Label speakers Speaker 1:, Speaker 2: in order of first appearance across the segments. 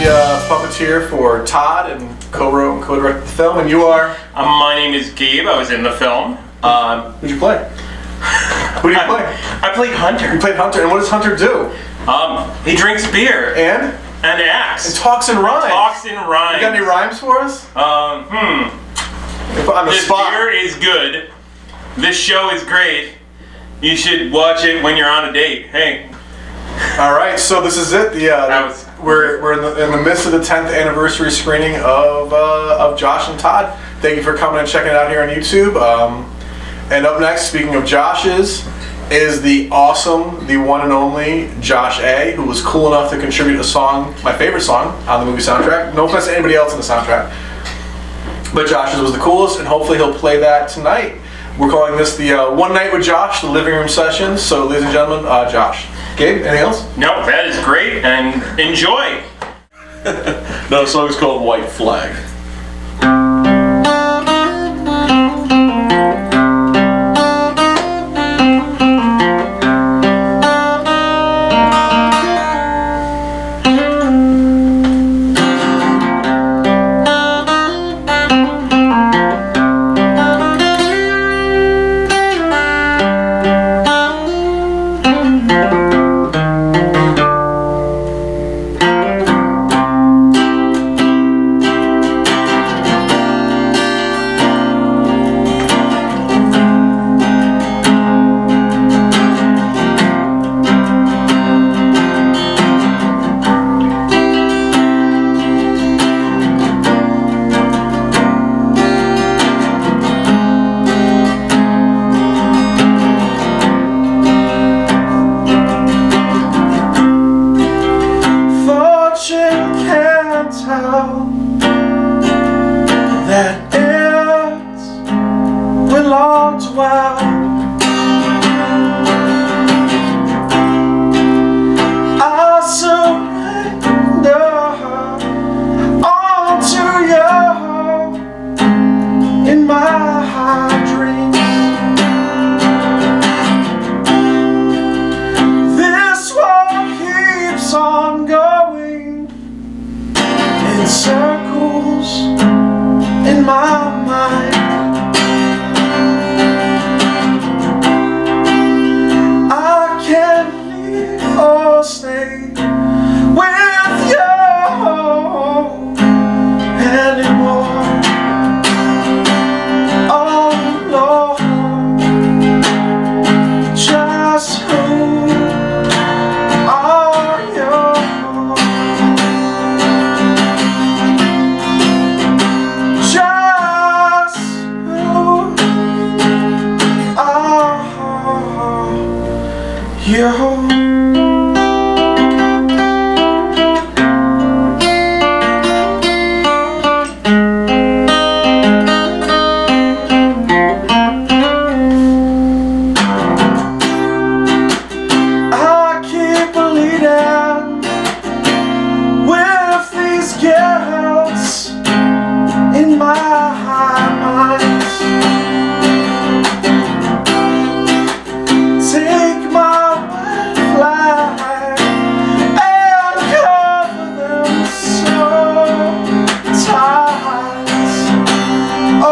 Speaker 1: the puppeteer for Todd and co-wrote and co-directed the film, and you are?
Speaker 2: My name is Gabe. I was in the film.
Speaker 1: Who'd you play? Who did you play?
Speaker 2: I played Hunter.
Speaker 1: You played Hunter, and what does Hunter do?
Speaker 2: He drinks beer.
Speaker 1: And
Speaker 2: acts.
Speaker 1: And talks in rhymes.
Speaker 2: Talks in rhymes.
Speaker 1: You got any rhymes for us?
Speaker 2: On the
Speaker 1: this
Speaker 2: spot. Beer is good. This show is great. You should watch it when you're on a date. Hey.
Speaker 1: All right, so this is it. We're in the midst of the 10th anniversary screening of Josh and Todd. Thank you for coming and checking it out here on YouTube. And up next, speaking of Josh's, is the awesome, the one and only Josh A, who was cool enough to contribute a song, my favorite song, on the movie soundtrack. No offense to anybody else in the soundtrack, but Josh's was the coolest, and hopefully he'll play that tonight. We're calling this the One Night with Josh, the living room session. So, ladies and gentlemen, Josh. Gabe, anything else?
Speaker 2: No, that is great, and enjoy.
Speaker 1: No, the song is called White Flag. That it belongs well. I surrender all to you in my dreams. This world keeps on going in circles in my mind. I can't leave or stay with you anymore. Oh Lord, just who are you? I keep bleeding with these guilts in my mind. Take my flag and cover them so tight. Oh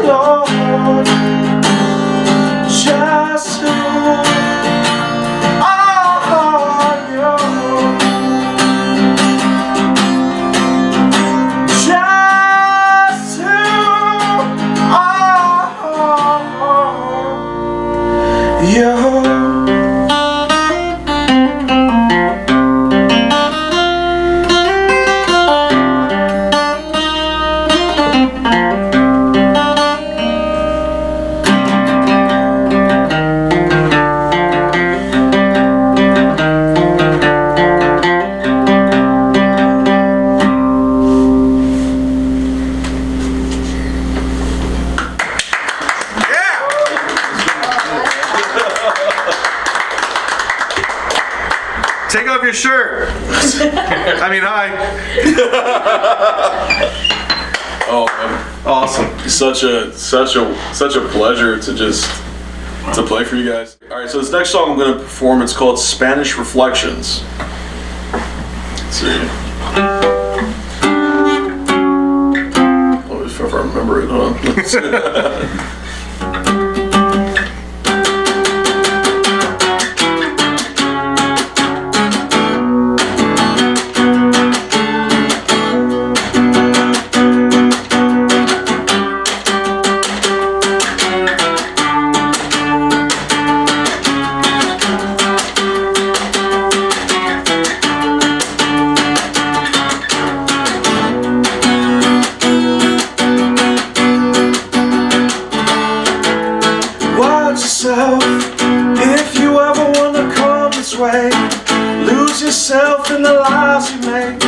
Speaker 1: Lord, just who are you? Just who are you? Take off your shirt. I mean, hi.
Speaker 3: Oh man,
Speaker 1: Awesome.
Speaker 3: such a pleasure to play for you guys. All right, so this next song I'm going to perform, it's called Spanish Reflections. Let's see. Always if I remember it, huh?
Speaker 4: If you ever wanna come this way, lose yourself in the lies you make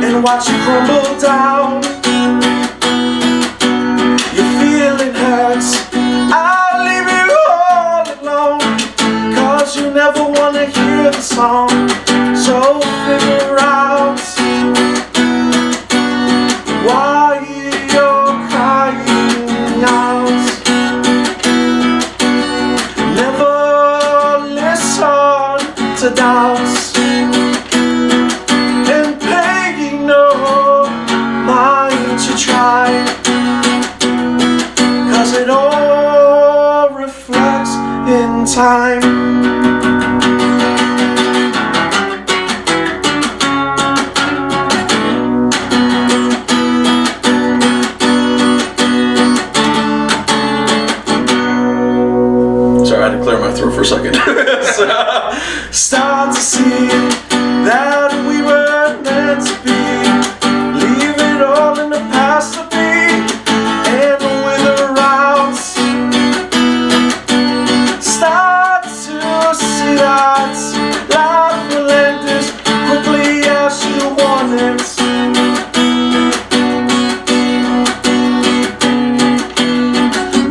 Speaker 4: and watch you crumble down. Your feeling hurts, I'll leave you all alone, cause you never wanna hear the song. So figure out why you're crying out. To doubts and paying no mind to try, cause it all reflects in time.
Speaker 3: Sorry, I had to clear my throat for a second.
Speaker 4: Start to see that we were meant to be. Leave it all in the past to be and wither out. Start to see that life will end as quickly as you want it.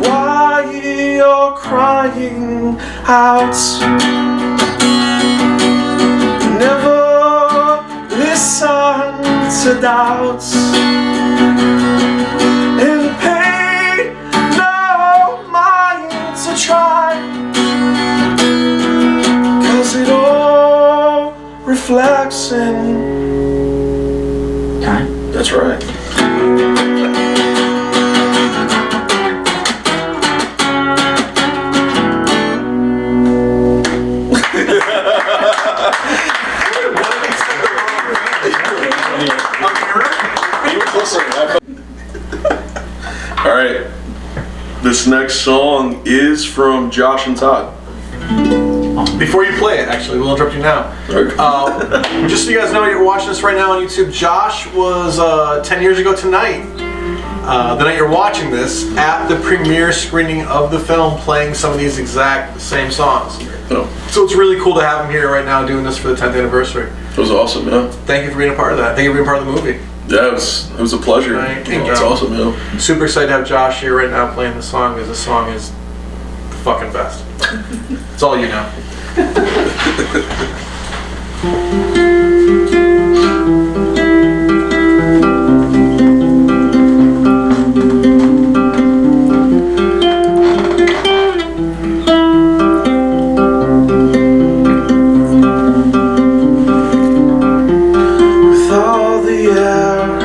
Speaker 4: Why you're crying out. Never listen to doubts and pay no mind to try, cause it all reflects in time.
Speaker 3: That's right. All right, this next song is from Josh and Todd.
Speaker 1: Before you play it, actually, we'll interrupt you now.
Speaker 3: Okay.
Speaker 1: Just so you guys know, you're watching this right now on YouTube. Josh was 10 years ago tonight, the night you're watching this, at the premiere screening of the film, playing some of these exact same songs.
Speaker 3: Oh,
Speaker 1: So it's really cool to have him here right now doing this for the 10th anniversary.
Speaker 3: it was awesome, yeah.
Speaker 1: Thank you for being a part of that. Thank you for being part of the movie.
Speaker 3: Yeah, it was a pleasure.
Speaker 1: Thank you,
Speaker 3: It's
Speaker 1: John.
Speaker 3: awesome, yeah.
Speaker 1: Super excited to have Josh here right now playing the song, because the song is the fucking best. It's all you know.
Speaker 4: with all the air.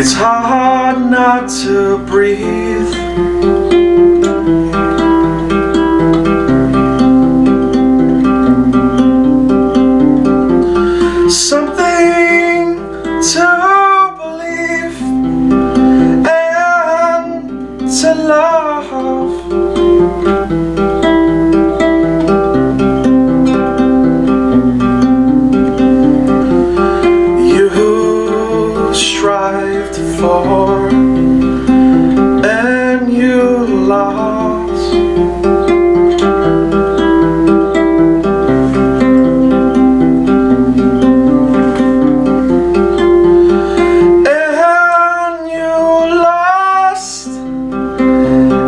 Speaker 4: It's hard not to breathe. Something to believe and to love. You strive to fall and you lost. And you lost.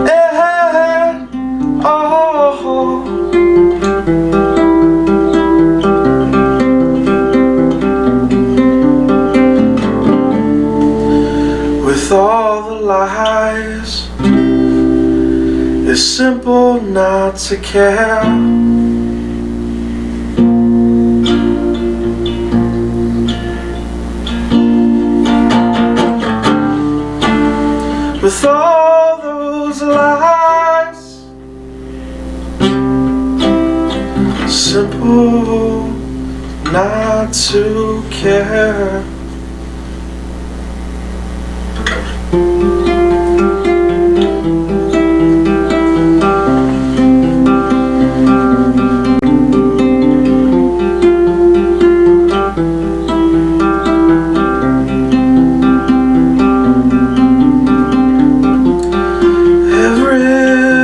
Speaker 4: And oh. With all the lies, it's simple not to care. with all those lies. Simple not to care.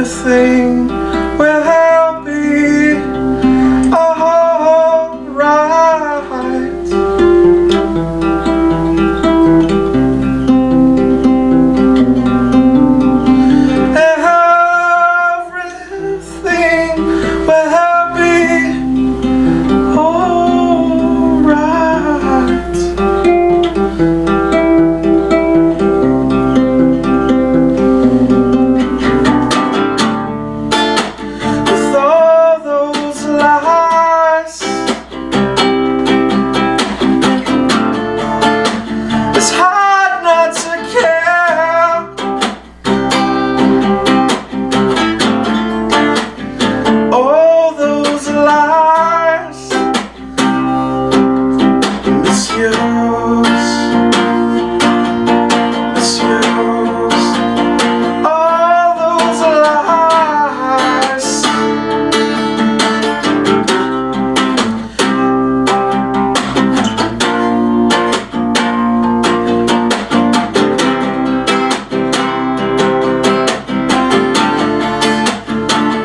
Speaker 4: Everything will be alright. Everything will be alright. With all those lies, it's hard not to care. All those lies, misuse, misuse. All those lies.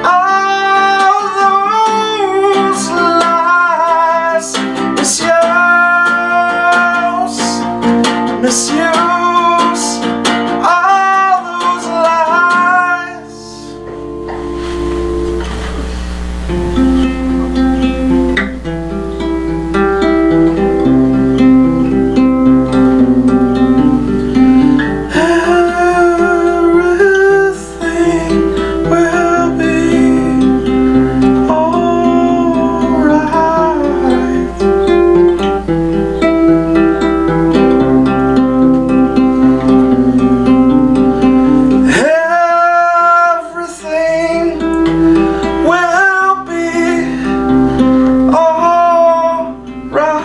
Speaker 4: All those lies, misuse, misuse. All those lies. Everything will be alright. Everything will be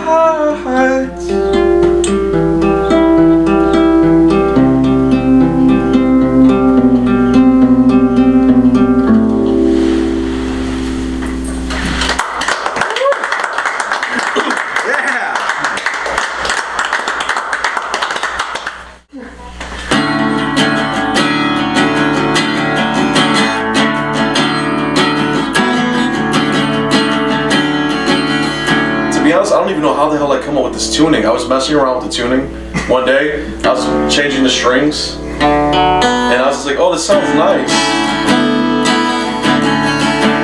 Speaker 4: alright.
Speaker 1: Yeah.
Speaker 4: To be honest, I don't even know how the hell I come up with this tuning. I was messing around with the tuning one day. I was changing the strings, and I was just like, "Oh, this sounds nice."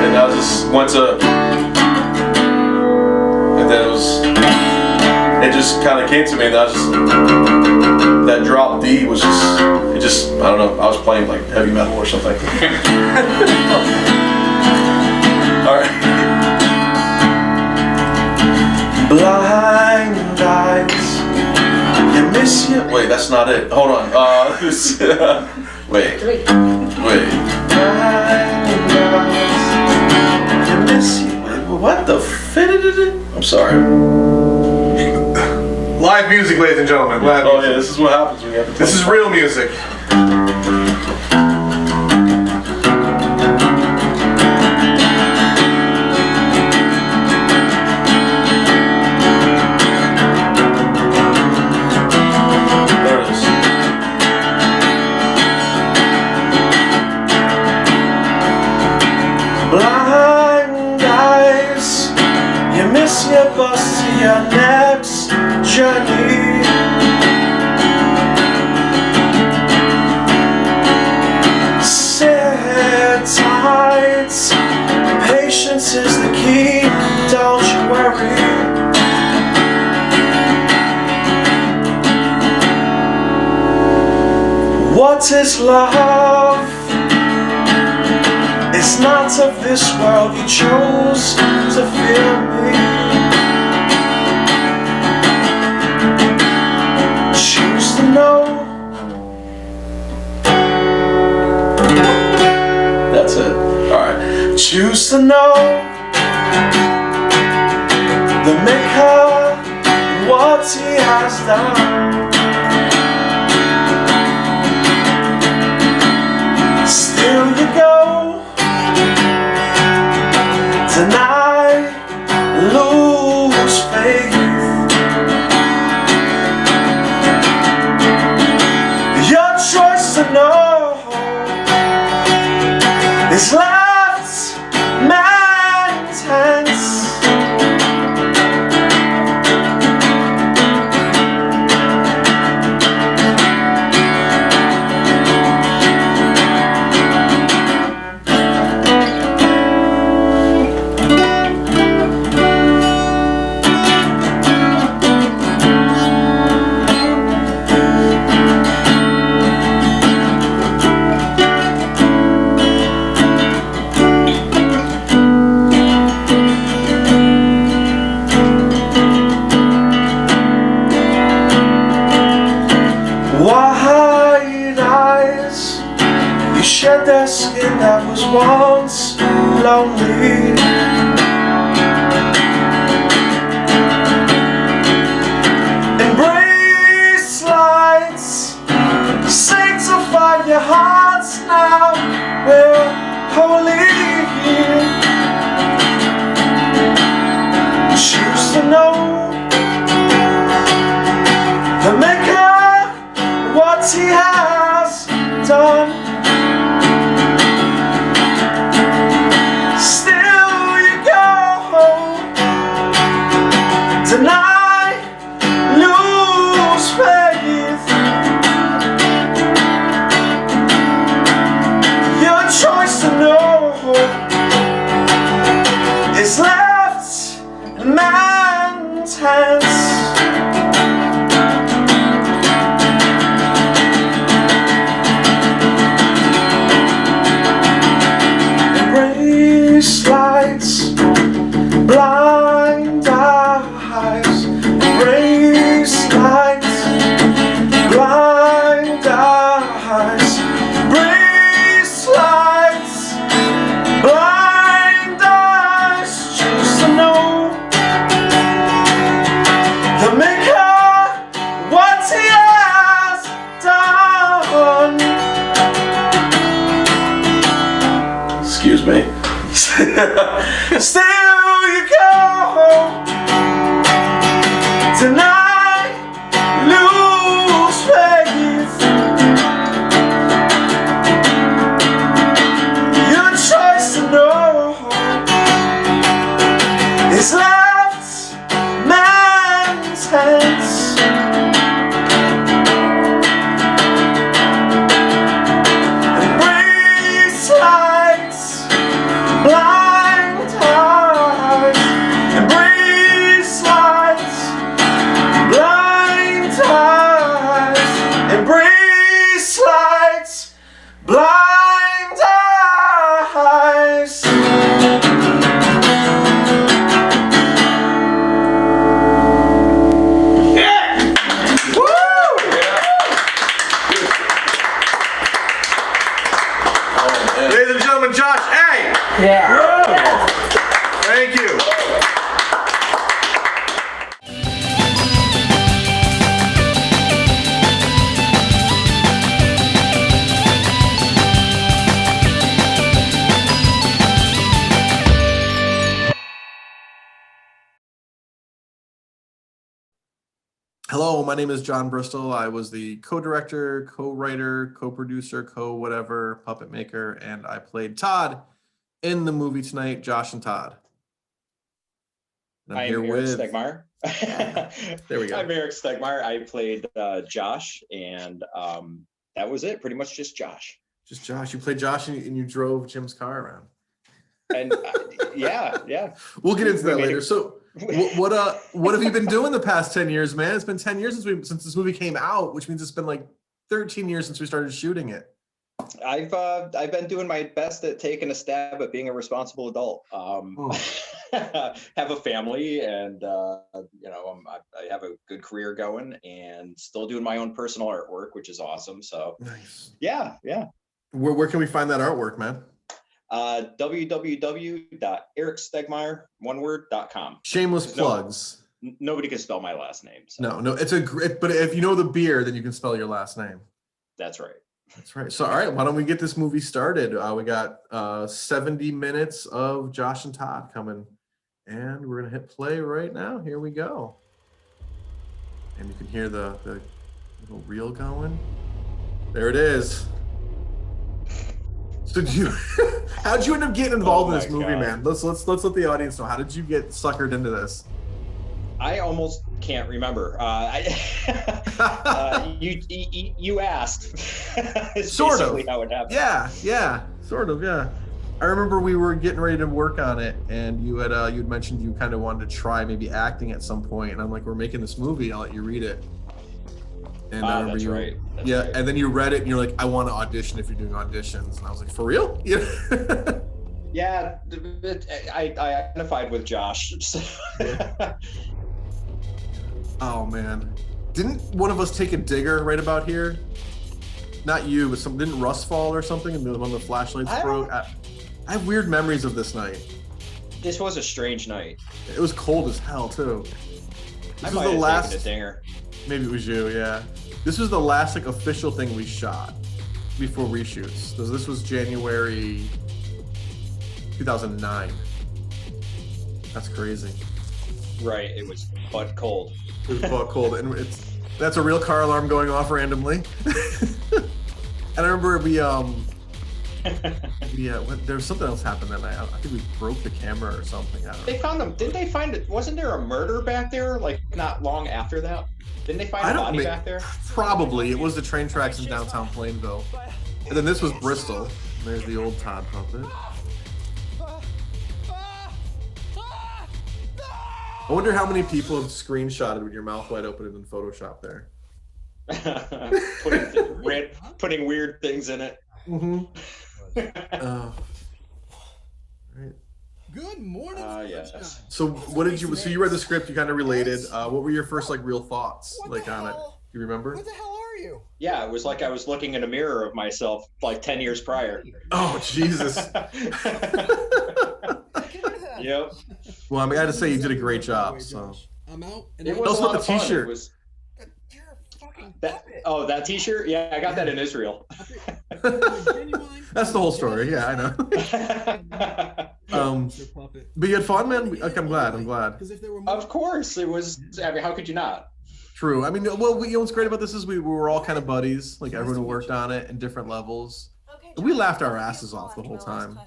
Speaker 4: And I just went to, and then it just kind of came to me. That that drop D was just, I don't know. I was playing like heavy metal or something. All right. Blind eyes, you miss you. Wait, that's not it. Hold on. Wait. Blind eyes, you miss you. Wait, what the I'm sorry.
Speaker 1: Live music, ladies and gentlemen. Live
Speaker 3: Oh
Speaker 1: music.
Speaker 3: yeah, this is what happens when you have to.
Speaker 1: This is real music.
Speaker 4: There it is. Blind eyes, you miss your bus to your next journey. Sit tight, patience is the key, don't you worry. What is love? It's not of this world, you chose to feel me. Choose to know
Speaker 3: All right.
Speaker 4: Choose to know the maker, what he has done. Still you go, deny, lose faith. Your choice to know is left man's hands. Wide eyes, you shed their skin that was once lonely. Embrace lights, sanctify your hearts now. We're holy. Choose to know the maker, what he has done. Still you go, deny, lose faith. Your choice to know is left in man's hands. Lights, blind eyes, race lights, blind eyes, race lights, blind eyes. Choose to know the maker, what he has done.
Speaker 3: Excuse me.
Speaker 4: Still you go, deny, lose faith. Your choice to know is left man's hands. Embrace lights, blind eyes, embrace lights, blind eyes, embrace lights, blind eyes. Yeah! Woo!
Speaker 1: Ladies and gentlemen, Josh, hey!
Speaker 5: Yeah.
Speaker 1: Thank you. Hello, my name is John Bristol. I was the co-director, co-writer, co-producer, co-whatever, puppet maker, and I played Todd in the movie tonight, Josh and Todd. And
Speaker 6: I'm Eric Stegmeyer.
Speaker 1: There we go.
Speaker 6: I'm Eric Stegmeyer. I played Josh, and that was it. Pretty much just Josh.
Speaker 1: Just Josh. You played Josh and you drove Jim's car around.
Speaker 6: And yeah.
Speaker 1: We'll get into that later. So what have you been doing the past 10 years, man? It's been 10 years since this movie came out, which means it's been like 13 years since we started shooting it.
Speaker 6: I've been doing my best at taking a stab at being a responsible adult. Have a family, and I have a good career going, and still doing my own personal artwork, which is awesome. So
Speaker 1: nice.
Speaker 6: Yeah.
Speaker 1: Where can we find that artwork, man?
Speaker 6: www.ericstegmeyer.com.
Speaker 1: Shameless plugs.
Speaker 6: Nobody can spell my last name. So.
Speaker 1: No, it's a great. But if you know the beer, then you can spell your last name.
Speaker 6: That's right.
Speaker 1: That's right. So, all right, why don't we get this movie started? We got 70 minutes of Josh and Todd coming, and we're gonna hit play right now. Here we go. And you can hear the little reel going. There it is. So, how'd you end up getting involved in this movie, man? Let's let the audience know. How did you get suckered into this?
Speaker 6: I almost can't remember. You asked.
Speaker 1: Sort of.
Speaker 6: How it happened.
Speaker 1: Yeah, sort of. Yeah, I remember we were getting ready to work on it, and you had mentioned you kind of wanted to try maybe acting at some point, and I'm like, we're making this movie. I'll let you read it. And I remember
Speaker 6: that's right. That's
Speaker 1: yeah,
Speaker 6: right.
Speaker 1: And then you read it, and you're like, I want to audition if you're doing auditions, and I was like, for real? Yeah.
Speaker 6: Yeah, I identified with Josh.
Speaker 1: Oh man, didn't one of us take a digger right about here? Not you, but didn't Russ fall or something, and one of the flashlights broke? I have weird memories of this night.
Speaker 6: This was a strange night.
Speaker 1: It was cold as hell too.
Speaker 6: I might have taken a dinger.
Speaker 1: Maybe it was you, yeah. This was the last official thing we shot before reshoots. So this was January 2009. That's crazy.
Speaker 6: Right, it was butt cold.
Speaker 1: It was butt cold, and that's a real car alarm going off randomly. And I remember there was something else happened that night. I think we broke the camera or something. I don't know.
Speaker 6: They found him. Didn't they find it? Wasn't there a murder back there? Like not long after that. Didn't they find a body back there?
Speaker 1: Probably. It was the train tracks in downtown Plainville, and then this was Bristol. There's the old Todd puppet. I wonder how many people have screenshotted with your mouth wide open in Photoshop there.
Speaker 6: putting weird things in it.
Speaker 1: Mm-hmm. Right.
Speaker 5: Good morning.
Speaker 6: Yes.
Speaker 1: So what did you? So you read the script. You kind of related. What were your first real thoughts on it? Do you remember?
Speaker 5: What the hell are you?
Speaker 6: Yeah, it was like I was looking in a mirror of myself 10 years prior.
Speaker 1: Oh Jesus.
Speaker 6: Yep.
Speaker 1: Well, I gotta say you did a great job. So
Speaker 5: I'm out.
Speaker 6: And it was
Speaker 1: a lot of fun.
Speaker 6: T-shirt.
Speaker 5: You're a fucking
Speaker 6: that T-shirt? Yeah, I got that in Israel.
Speaker 1: That's the whole story. Yeah, I know. But you had fun, man. I'm glad.
Speaker 6: Of course, it was. I mean, how could you not?
Speaker 1: True. I mean, well, what's great about this is we were all kind of buddies. Like everyone who worked on it in different levels. And we laughed our asses off the whole time.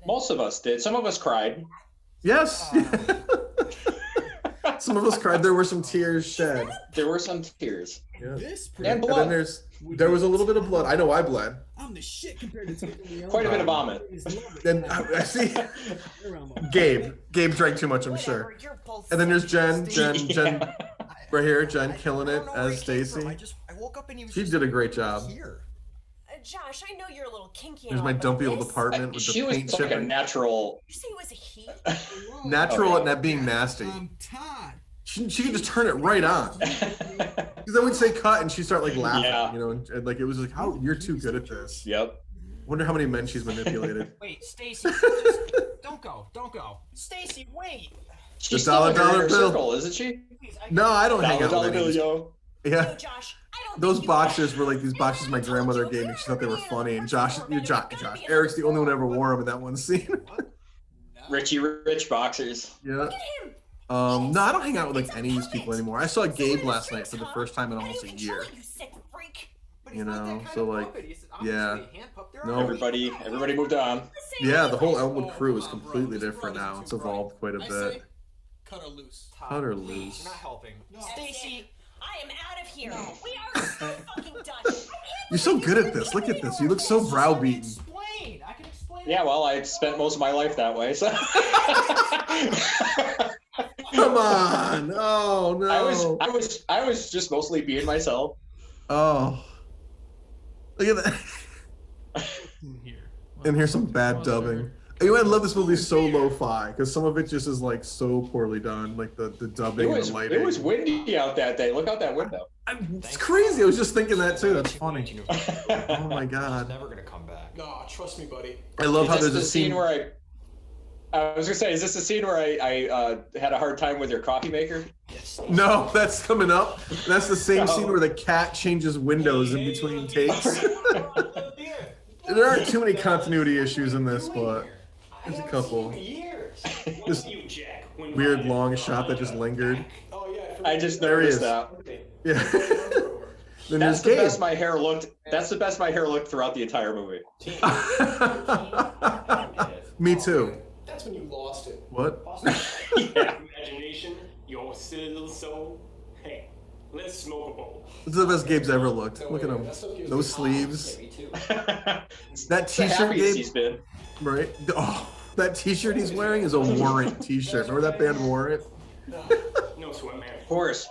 Speaker 6: Most of us did. Some of us cried.
Speaker 1: Yes. Some of us cried. There were some tears shed.
Speaker 6: There were some tears.
Speaker 1: Yeah.
Speaker 6: And blood.
Speaker 1: And then there was a little bit of blood. I know I bled.
Speaker 5: I'm the shit compared to
Speaker 6: quite a bit of vomit.
Speaker 1: Then I see Gabe drank too much, I'm sure. And then there's Jen right here, Jen killing it as Stacy.
Speaker 5: I woke up and he was
Speaker 1: She did a great job.
Speaker 5: Here.
Speaker 7: Josh, I know you're a little kinky.
Speaker 1: There's my dumpy old apartment with the paint
Speaker 6: was like
Speaker 1: chipping.
Speaker 6: a natural.
Speaker 7: You say it was a he?
Speaker 1: Natural and that being nasty.
Speaker 5: Todd.
Speaker 1: She could just turn it right on. Because then we'd say cut and she'd start laughing, and like it was like, how you're too good at this.
Speaker 6: Yep.
Speaker 1: Wonder how many men she's manipulated.
Speaker 5: Wait, Stacy, don't go. Stacy, wait.
Speaker 6: She's
Speaker 1: dollar
Speaker 6: still in her
Speaker 1: bill.
Speaker 6: circle, isn't she?
Speaker 1: No, I don't hang out
Speaker 6: Dollar
Speaker 1: with
Speaker 6: bill,
Speaker 1: any.
Speaker 6: yo.
Speaker 1: Yeah.
Speaker 7: No, Josh, I don't
Speaker 1: Those
Speaker 7: think you
Speaker 1: boxers were like these boxers my grandmother gave me. She thought they were funny. And Josh, Eric's the only one who ever wore them in that one scene.
Speaker 6: Richie Rich boxers.
Speaker 1: Yeah. No, I don't hang out with any of these people anymore. I saw Gabe last night for the first time in almost a year.
Speaker 7: You sick freak.
Speaker 1: You know, so yeah. No.
Speaker 6: Everybody moved on.
Speaker 1: Yeah, the whole Elmwood crew is completely different now. It's evolved quite a bit.
Speaker 5: Cut her loose.
Speaker 1: Cut her loose.
Speaker 5: You're not helping.
Speaker 7: Stacy, I am out of here. We are so fucking done.
Speaker 1: You're so good at this. Look at this. You look so browbeaten.
Speaker 5: I can explain.
Speaker 6: Yeah, well, I spent most of my life that way, so.
Speaker 1: Come on. Oh no.
Speaker 6: I was just mostly being myself.
Speaker 1: Oh. Look at that. And here's some bad dubbing. I love this movie so lo-fi because some of it just is like so poorly done, like the dubbing and the lighting.
Speaker 6: It was windy out that day. Look out that window.
Speaker 1: It's crazy. I was just thinking that too. That's funny. Oh my god.
Speaker 5: Never gonna come back.
Speaker 8: No, trust me, buddy.
Speaker 1: I love how there's
Speaker 6: the
Speaker 1: a scene
Speaker 6: where I was gonna say, is this the scene where I had a hard time with your coffee maker?
Speaker 1: No, that's coming up. That's the same scene where the cat changes windows in between takes. There aren't too many continuity issues in this, but there's a couple. This weird long shot that just lingered.
Speaker 6: I just noticed that.
Speaker 1: Yeah. Then
Speaker 6: That's the
Speaker 1: Gabe.
Speaker 6: best my hair looked. That's the best my hair looked throughout the entire movie.
Speaker 1: Me too.
Speaker 8: That's when you lost it.
Speaker 1: What?
Speaker 6: Yeah.
Speaker 2: Imagination, your silly little soul. Hey, let's smoke a bowl.
Speaker 1: This is the best Gabe's ever looked. Look at him. Those sleeves. That t-shirt
Speaker 6: he's
Speaker 1: Gabe.
Speaker 6: been.
Speaker 1: Right? Oh, that t-shirt he's wearing is a Warrant t-shirt. Remember that band Warrant?
Speaker 2: No sweat, man.
Speaker 6: Of course.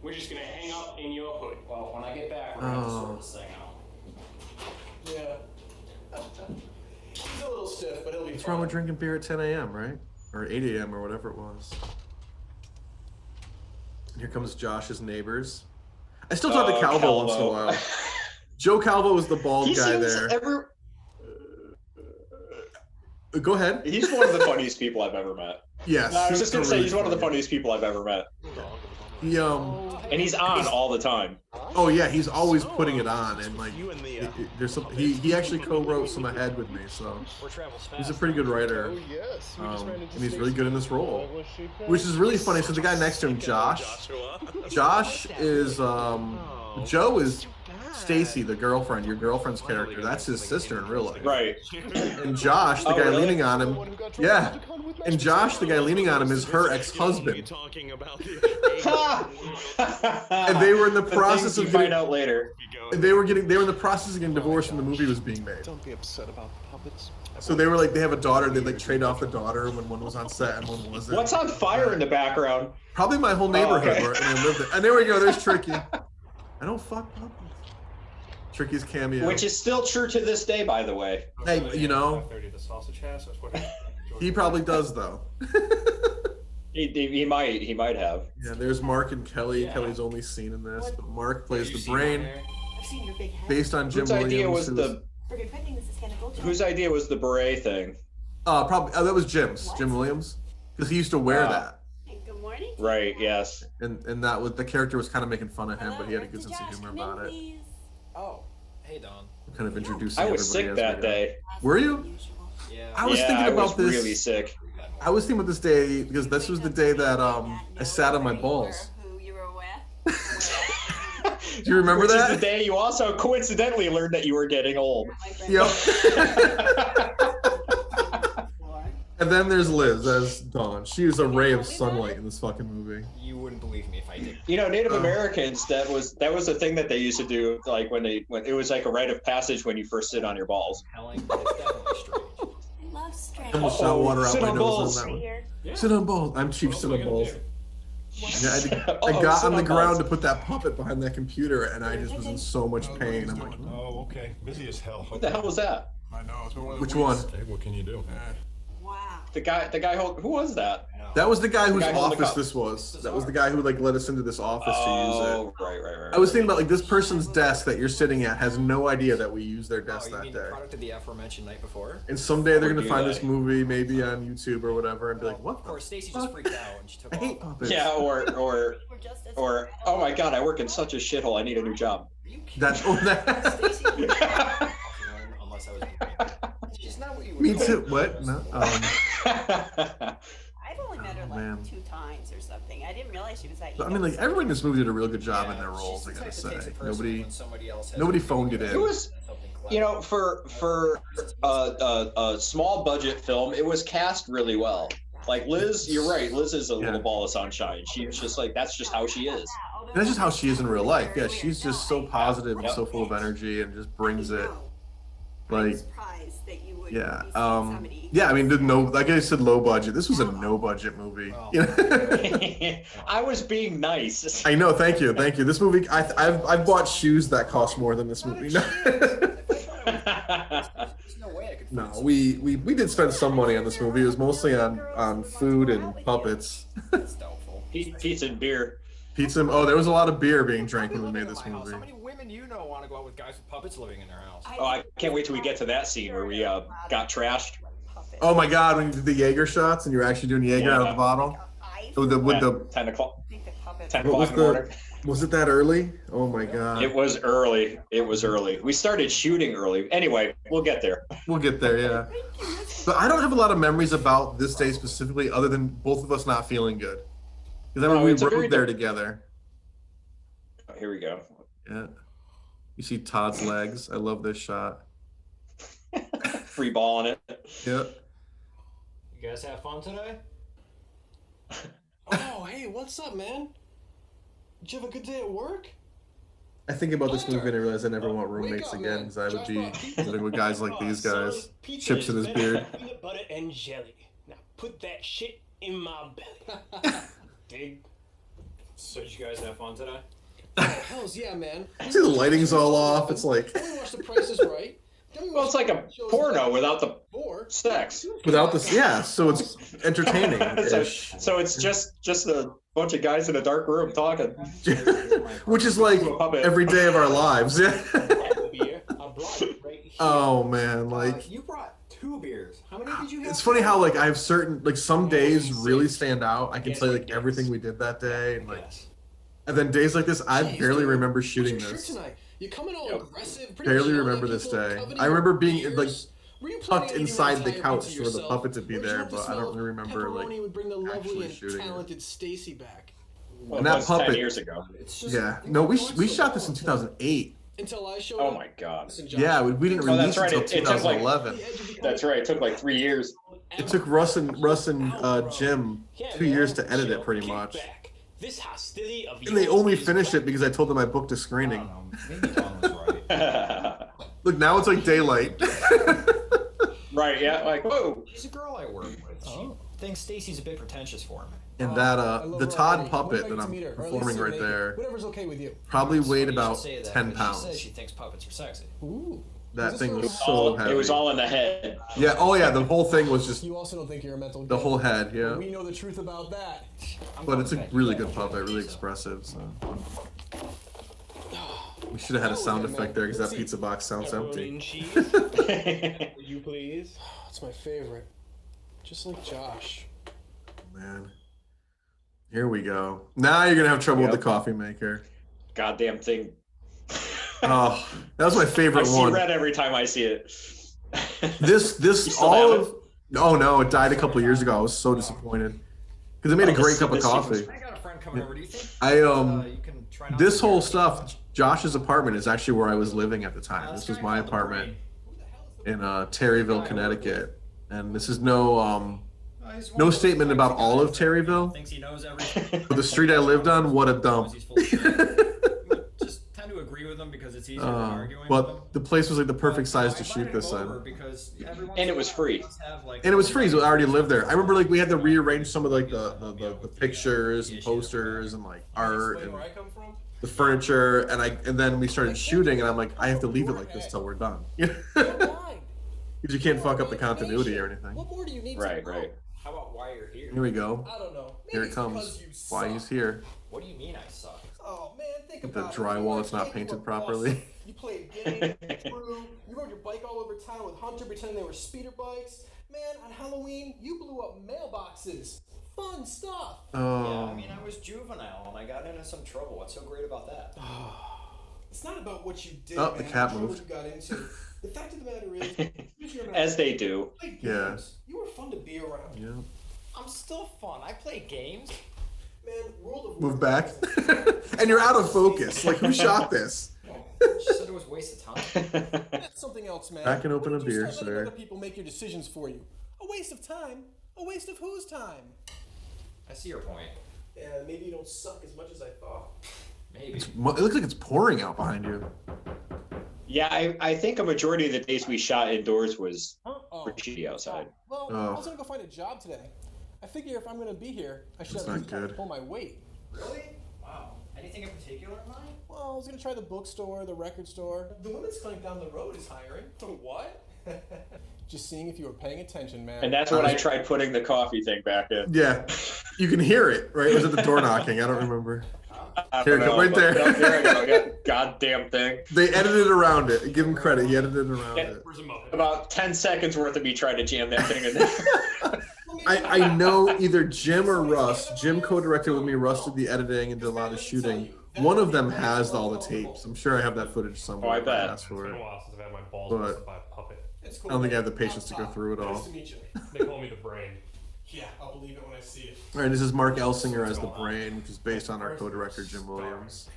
Speaker 2: We're just gonna hang up in your hood.
Speaker 5: Well, when I get back, we're gonna sort this thing out.
Speaker 8: Yeah. He's a little stiff, but he'll be
Speaker 1: What's wrong with drinking beer at 10 a.m., right? Or 8 a.m. or whatever it was. And here comes Josh's neighbors. I still talk to Calvo once in a while. Joe Calvo was the bald guy there. Go ahead.
Speaker 6: He's one of the funniest people I've ever met.
Speaker 1: Yes.
Speaker 6: No, I was just gonna say
Speaker 1: really
Speaker 6: he's one of the
Speaker 1: funny.
Speaker 6: funniest people I've ever met.
Speaker 1: He
Speaker 6: And he's on all the time.
Speaker 1: Oh yeah, he's always putting it on, and like there's some. He actually co-wrote some ahead with me, so he's a pretty good writer. And he's really good in this role, which is really funny. So the guy next to him, Josh is Joe is Stacy, the girlfriend, your girlfriend's character. That's his sister in real life.
Speaker 6: Right.
Speaker 1: And Josh, the guy leaning on him, yeah. And Josh, the guy leaning on him, is her ex-husband. And they were in the process of
Speaker 6: find out later.
Speaker 1: They were in the process of getting divorced when the movie was being made.
Speaker 9: Don't be upset about puppets.
Speaker 1: So they were like, they have a daughter. They like trade off the daughter when one was on set and one wasn't.
Speaker 6: What's on fire in the background?
Speaker 1: Probably my whole neighborhood.
Speaker 6: okay.
Speaker 1: Where they lived there. And there we go. There's Tricky. I don't fuck puppets. Tricky's cameo.
Speaker 6: Which is still true to this day, by the way.
Speaker 1: Hey, you know, he probably does though.
Speaker 6: He might have.
Speaker 1: Yeah, there's Mark and Kelly. Yeah. Kelly's only seen in this, but Mark plays the brain.
Speaker 7: I've seen your big head.
Speaker 1: Based on Jim
Speaker 6: Whose
Speaker 1: Williams.
Speaker 6: idea was the?
Speaker 7: For good printing, this is kind of cool.
Speaker 6: Whose idea was the beret thing?
Speaker 1: Probably that was Jim's. Jim Williams, because he used to wear that.
Speaker 7: Hey, good morning.
Speaker 6: Right. Yes.
Speaker 1: And that was the character was kind of making fun of him, but he had a good sense of humor about it.
Speaker 5: Oh, hey Don.
Speaker 1: Kind of introducing.
Speaker 6: I was sick that day.
Speaker 1: Were you?
Speaker 5: Yeah.
Speaker 1: I was thinking about this.
Speaker 6: Really sick.
Speaker 1: I was thinking about this day because this was the day that I sat on my balls.
Speaker 7: Who you were with?
Speaker 1: Do you remember
Speaker 6: Which
Speaker 1: that?
Speaker 6: is the day you also coincidentally learned that you were getting old.
Speaker 1: Yep. And then there's Liz as Dawn. She is a ray of sunlight in this fucking movie.
Speaker 5: You wouldn't believe me if I did.
Speaker 6: You know, Native Americans, that was a thing that they used to do, like when it was like a rite of passage when you first sit on your balls.
Speaker 5: Telling, but it's definitely strange.
Speaker 7: I love strange.
Speaker 1: I'm gonna shot water out
Speaker 6: sit
Speaker 1: my
Speaker 6: on
Speaker 1: nose
Speaker 6: balls.
Speaker 1: on that one.
Speaker 7: Here.
Speaker 1: Sit on balls. I'm Chief Sit on balls. Yeah, I
Speaker 6: Oh,
Speaker 1: got
Speaker 6: sit
Speaker 1: on the
Speaker 6: on
Speaker 1: ground
Speaker 6: balls.
Speaker 1: to put that puppet behind that computer, and I just was in so much pain. I'm like,
Speaker 9: Oh, okay. Busy as hell.
Speaker 6: What the hell was that?
Speaker 9: I know. It's been one of
Speaker 1: which
Speaker 9: the
Speaker 1: one?
Speaker 9: weeks. Hey, what can you do?
Speaker 7: Wow.
Speaker 6: The guy who was that?
Speaker 1: That was the guy whose
Speaker 6: guy holding the
Speaker 1: office
Speaker 6: cup.
Speaker 1: this was. That was the guy who like let us into this office to use
Speaker 6: Oh,
Speaker 1: it.
Speaker 6: right.
Speaker 1: I was thinking about like this person's desk that you're sitting at has no idea that we use their
Speaker 5: Oh,
Speaker 1: desk
Speaker 5: you
Speaker 1: that
Speaker 5: mean the
Speaker 1: day.
Speaker 5: product of the aforementioned night before?
Speaker 1: And someday they're
Speaker 6: Or
Speaker 1: gonna
Speaker 6: do
Speaker 1: find
Speaker 6: they?
Speaker 1: this movie maybe on YouTube or whatever and be like, what
Speaker 5: Of
Speaker 1: the
Speaker 5: course, Stacy
Speaker 1: fuck?
Speaker 5: just freaked out and she took
Speaker 1: I hate
Speaker 5: off.
Speaker 1: puppets.
Speaker 6: Yeah, or
Speaker 7: We're just as
Speaker 6: oh my god, I work in such a shithole. I need a new job.
Speaker 1: That's that.
Speaker 5: Unless I was. She's not what you would
Speaker 1: Me
Speaker 5: call-
Speaker 1: too. What? No.
Speaker 7: I've only met her like
Speaker 1: man.
Speaker 7: 2 times or something. I didn't realize she was that.
Speaker 1: I mean, like everyone in this movie did a real good job in their
Speaker 5: she's
Speaker 1: roles.
Speaker 5: the
Speaker 1: I gotta
Speaker 5: type that
Speaker 1: say,
Speaker 5: takes it personally
Speaker 1: nobody
Speaker 5: when somebody else has
Speaker 1: nobody
Speaker 5: something
Speaker 1: phoned it
Speaker 5: to
Speaker 1: in.
Speaker 5: do
Speaker 6: It
Speaker 5: with
Speaker 6: was,
Speaker 5: something clever.
Speaker 6: you know, for a small budget film, it was cast really well. Like Liz, you're right. Liz is a little ball of sunshine. She's just like that's just how she is.
Speaker 1: And that's just how she is in real life. Yeah, she's just so positive and so full of energy and just brings it. Like,
Speaker 7: surprised that you would
Speaker 1: yeah,
Speaker 7: be seeing somebody.
Speaker 1: yeah. I mean, like I said, low budget. This was a no budget movie.
Speaker 5: Oh.
Speaker 1: You know?
Speaker 6: I was being nice.
Speaker 1: I know. Thank you. This movie, I've bought shoes that cost more than this movie.
Speaker 5: There's no way I could
Speaker 1: No, we did spend some money on this movie. It was mostly on food and puppets.
Speaker 6: Pizza and beer.
Speaker 1: Pizza. Oh, there was a lot of beer being drank when we made this
Speaker 5: How
Speaker 1: movie.
Speaker 5: many women you know want to go out with guys with puppets living in their house?
Speaker 6: Oh, I can't wait till we get to that scene where we got trashed.
Speaker 1: Oh my God, when you did the Jaeger shots and you were actually doing Jaeger out of the bottle? With the
Speaker 6: 10 o'clock. 10
Speaker 1: what was
Speaker 6: o'clock in the morning.
Speaker 1: Was it that early? Oh my God.
Speaker 6: It was early. It was early. We started shooting early. Anyway, we'll get there.
Speaker 1: We'll get there, yeah. But I don't have a lot of memories about this day specifically, other than both of us not feeling good. Because I remember we rode there together.
Speaker 6: Here we go.
Speaker 1: Yeah. You see Todd's legs. I love this shot.
Speaker 6: Free balling it.
Speaker 1: Yep.
Speaker 5: You guys have fun today?
Speaker 8: Oh, hey, what's up, man? Did you have a good day at work?
Speaker 1: I think about this movie and I realize I never want roommates again because I would be living with guys like these guys. Chips in his beard.
Speaker 8: Peanut butter and jelly. Now put that shit in my belly.
Speaker 5: Dig. So did you guys have fun today?
Speaker 8: Oh, hells yeah, man.
Speaker 1: See the lighting's all off. It's like
Speaker 8: Then we watched The Price is Right.
Speaker 6: Well, it's like a porno without the sex.
Speaker 1: without this, yeah. So it's entertaining.
Speaker 6: So it's just a bunch of guys in a dark room talking.
Speaker 1: Which is like every day of our lives. Yeah.
Speaker 8: Beer. I brought it right here.
Speaker 1: Oh man, like
Speaker 5: You brought 2 beers. How many did you have?
Speaker 1: it's funny how like I have certain like some days really stand out. I can tell you like everything we did that day, and like, and then days like this, I barely remember shooting
Speaker 8: What's your
Speaker 1: this.
Speaker 8: shirt tonight? You're coming all aggressive.
Speaker 1: Barely remember this day. I remember being like tucked inside the couch where the puppets would be there, but I don't really remember like
Speaker 8: would bring the lovely
Speaker 1: actually
Speaker 8: and
Speaker 1: shooting it.
Speaker 8: talented Stacy back.
Speaker 6: Well,
Speaker 1: And
Speaker 6: that
Speaker 1: that
Speaker 6: was
Speaker 1: puppet-
Speaker 6: 10 years ago.
Speaker 1: Yeah, no, we shot this in 2008.
Speaker 8: Until I showed
Speaker 6: Oh
Speaker 8: up.
Speaker 6: my God.
Speaker 1: Yeah, we didn't
Speaker 6: Oh,
Speaker 1: release
Speaker 6: that's right.
Speaker 1: it until
Speaker 6: It took like
Speaker 1: 2011.
Speaker 6: That's right. It took like 3 years.
Speaker 1: It took Russ and Jim 2 years to edit it, pretty much.
Speaker 8: This hostility of
Speaker 1: And they only finished it because I told them I booked a screening.
Speaker 5: Maybe Tom was right.
Speaker 1: Look, now it's like daylight.
Speaker 6: Right? Yeah. Like whoa.
Speaker 5: She's a girl I work with. She thinks Stacy's a bit pretentious for me.
Speaker 1: And that the Todd puppet that I'm performing right there
Speaker 8: Whatever's okay with you.
Speaker 1: probably weighed
Speaker 5: You
Speaker 1: about
Speaker 5: should say that,
Speaker 1: 10
Speaker 5: but She says
Speaker 1: pounds.
Speaker 5: she thinks puppets are sexy.
Speaker 8: Ooh.
Speaker 1: That thing was so heavy.
Speaker 6: It was all in the head.
Speaker 1: Yeah, oh yeah, the whole thing was just
Speaker 8: You also don't think you're a mental
Speaker 1: the whole head, yeah.
Speaker 8: We know the truth about that.
Speaker 1: But it's a really good puppet, really expressive, so. We should have had a sound effect there because that pizza box sounds empty.
Speaker 8: Would you please? It's my favorite. Just like Josh.
Speaker 1: Man. Here we go. Now you're gonna have trouble with the coffee maker.
Speaker 6: Goddamn thing.
Speaker 1: Oh, that was my favorite
Speaker 6: I see
Speaker 1: one.
Speaker 6: red every time I see it.
Speaker 1: This
Speaker 6: still
Speaker 1: all
Speaker 6: have
Speaker 1: of oh no, it died a couple years ago. I was so disappointed because it made a great cup of coffee.
Speaker 5: I got a friend coming over. Do you think
Speaker 1: I
Speaker 5: you can try not
Speaker 1: this
Speaker 5: to
Speaker 1: whole
Speaker 5: hear
Speaker 1: stuff, Josh's apartment is actually where I was living at the time. This was my apartment in Terryville, Connecticut, and this is no statement about all of Terryville,
Speaker 5: Thinks he knows everything.
Speaker 1: but the street I lived on, what a dump.
Speaker 5: He's full of shit. Just tend to agree with him because it's easier than arguing with him.
Speaker 1: But the place was like the perfect size to shoot this in.
Speaker 6: And it was free.
Speaker 1: And it was free, so I already lived there. I remember like we had to rearrange some of like the pictures and posters and like art and
Speaker 8: Where I come from?
Speaker 1: the furniture, and then we started shooting, and I'm like, I have to leave it like this till we're done. Because you can't fuck up the continuity or anything.
Speaker 8: What more do you need
Speaker 6: Right.
Speaker 8: to know?
Speaker 6: Right.
Speaker 5: How about why you're here?
Speaker 1: Here we go.
Speaker 8: I don't know. Maybe
Speaker 1: Here it
Speaker 8: it's
Speaker 1: comes.
Speaker 8: because you
Speaker 1: Why
Speaker 8: suck.
Speaker 1: he's here.
Speaker 5: What do you mean I suck?
Speaker 8: Oh man, think
Speaker 1: The
Speaker 8: about it.
Speaker 1: drywall that's not
Speaker 8: You
Speaker 1: painted
Speaker 8: were
Speaker 1: properly.
Speaker 8: awesome. You played games, drew, you rode your bike all over town with Hunter pretending they were speeder bikes. Man, on Halloween, you blew up mailboxes. Fun stuff.
Speaker 5: Yeah,
Speaker 1: Oh.
Speaker 5: I mean, I was juvenile and I got into some trouble. What's so great about that?
Speaker 8: It's not about what you did,
Speaker 1: Oh,
Speaker 8: man.
Speaker 1: the cat
Speaker 8: or what
Speaker 1: moved.
Speaker 8: you got into. The fact of the matter is, you were
Speaker 6: As they do.
Speaker 8: played
Speaker 1: Yeah.
Speaker 8: games. You were fun to be around.
Speaker 1: Yeah.
Speaker 5: I'm still fun. I play games.
Speaker 8: Man, World of
Speaker 1: Move
Speaker 8: Warcraft
Speaker 1: back.
Speaker 8: is a-
Speaker 1: And you're out of focus. Like, who shot this?
Speaker 5: She said it was a waste of time.
Speaker 8: That's something else, man.
Speaker 1: Back and open
Speaker 8: Why
Speaker 1: a
Speaker 8: don't you
Speaker 1: beer,
Speaker 8: start letting
Speaker 1: sir.
Speaker 8: other people make your decisions for you. A waste of time. A waste of whose time?
Speaker 5: I see your point.
Speaker 8: Yeah, maybe you don't suck as much as I thought.
Speaker 5: Maybe.
Speaker 1: It looks like it's pouring out behind you.
Speaker 6: Yeah, I think a majority of the days we shot indoors was
Speaker 8: Oh.
Speaker 6: pretty shitty outside.
Speaker 8: Well,
Speaker 1: Oh.
Speaker 8: I was gonna go find a job today. I figure if I'm gonna be here, I should
Speaker 1: That's
Speaker 8: at least
Speaker 1: not
Speaker 8: try to
Speaker 1: good.
Speaker 8: pull my weight.
Speaker 5: Really? Wow. Anything in particular in mind?
Speaker 8: Well, I was gonna try the bookstore, the record store. The women's clinic down the road is hiring. The what? Just seeing if you were paying attention, man.
Speaker 6: And that's when I tried putting the coffee thing back in.
Speaker 1: Yeah, you can hear it, right? Was it the door knocking? I don't remember.
Speaker 6: Here,
Speaker 1: go right there.
Speaker 6: There I go. Yeah, goddamn thing.
Speaker 1: They edited around it. Give him credit. He edited around it.
Speaker 6: About 10 seconds worth of me trying to jam that thing in there.
Speaker 1: I know either Jim or Russ. Jim co-directed with me. Russ did the editing and did a lot of the shooting. One of them has all the tapes. I'm sure I have that footage somewhere.
Speaker 6: Oh, I bet.
Speaker 1: Asked for it.
Speaker 9: But
Speaker 8: It's
Speaker 1: I
Speaker 8: cool.
Speaker 1: don't think I have the patience to go through it all.
Speaker 8: Nice to meet you.
Speaker 9: they call me the brain.
Speaker 8: Yeah, I'll believe it when I see it.
Speaker 1: All right, this is Mark Elsinger as the Brain, which is based on our co-director Jim Williams,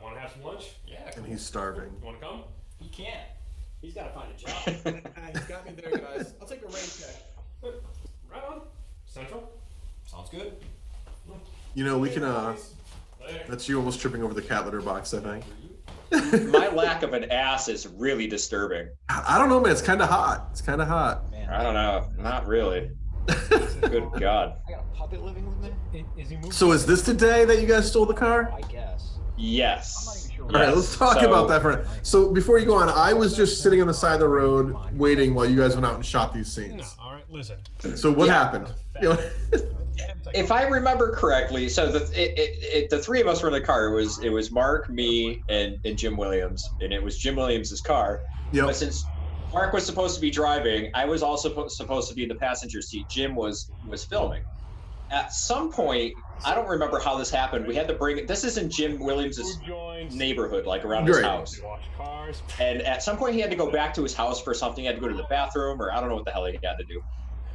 Speaker 9: Want to have some lunch? Yeah.
Speaker 1: and he's starving.
Speaker 9: You want to come?
Speaker 5: He can't. He's got to find a job.
Speaker 8: He's got me there, guys. I'll take a rain check.
Speaker 9: Right on. Central.
Speaker 5: Sounds good.
Speaker 1: You know, we can. That's you almost tripping over the cat litter box, I think.
Speaker 6: My lack of an ass is really disturbing.
Speaker 1: I don't know, man. It's kind of hot. It's kind of hot.
Speaker 5: Man.
Speaker 6: I don't know. Not really. Good God.
Speaker 5: I got a puppet living with me?
Speaker 9: Is he moving?
Speaker 1: So is this the day that you guys stole the car?
Speaker 5: I guess.
Speaker 6: Yes.
Speaker 1: All right, let's talk about that for a minute. So before you go on, I was just sitting on the side of the road waiting while you guys went out and shot these
Speaker 9: No,
Speaker 1: scenes.
Speaker 9: all right, listen.
Speaker 1: So what happened? You know,
Speaker 6: If I remember correctly, so the three of us were in the car. It was Mark, me, and Jim Williams, and it was Jim Williams' car.
Speaker 1: Yep.
Speaker 6: But since Mark was supposed to be driving, I was also supposed to be in the passenger seat. Jim was filming. At some point, I don't remember how this happened. We had to bring it. This is in Jim Williams' neighborhood, like around his
Speaker 1: Right.
Speaker 6: house.
Speaker 9: Watch cars.
Speaker 6: And at some point, he had to go back to his house for something. He had to go to the bathroom, or I don't know what the hell he had to do.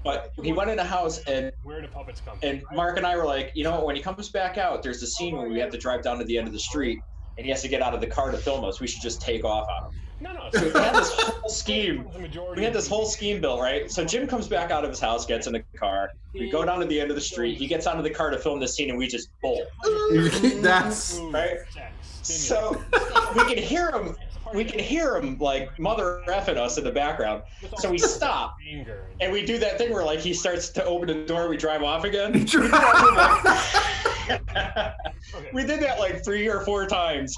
Speaker 6: But he went in the house, and
Speaker 9: Where do puppets come?
Speaker 6: and Mark and I were like, you know, when he comes back out, there's a scene where we have to drive down to the end of the street, and he has to get out of the car to film us. We should just take off on him.
Speaker 9: No.
Speaker 6: So we had this whole scheme.
Speaker 9: The majority
Speaker 6: We had this whole scheme built, right? So Jim comes back out of his house, gets in the car. We go down to the end of the street. He gets out of the car to film this scene, and we just bolt.
Speaker 1: that's
Speaker 6: Right? So we can hear him. We can hear him like mother effing us in the background. So we stop and we do that thing where like he starts to open the door, we drive off again. We did that like 3 or 4 times.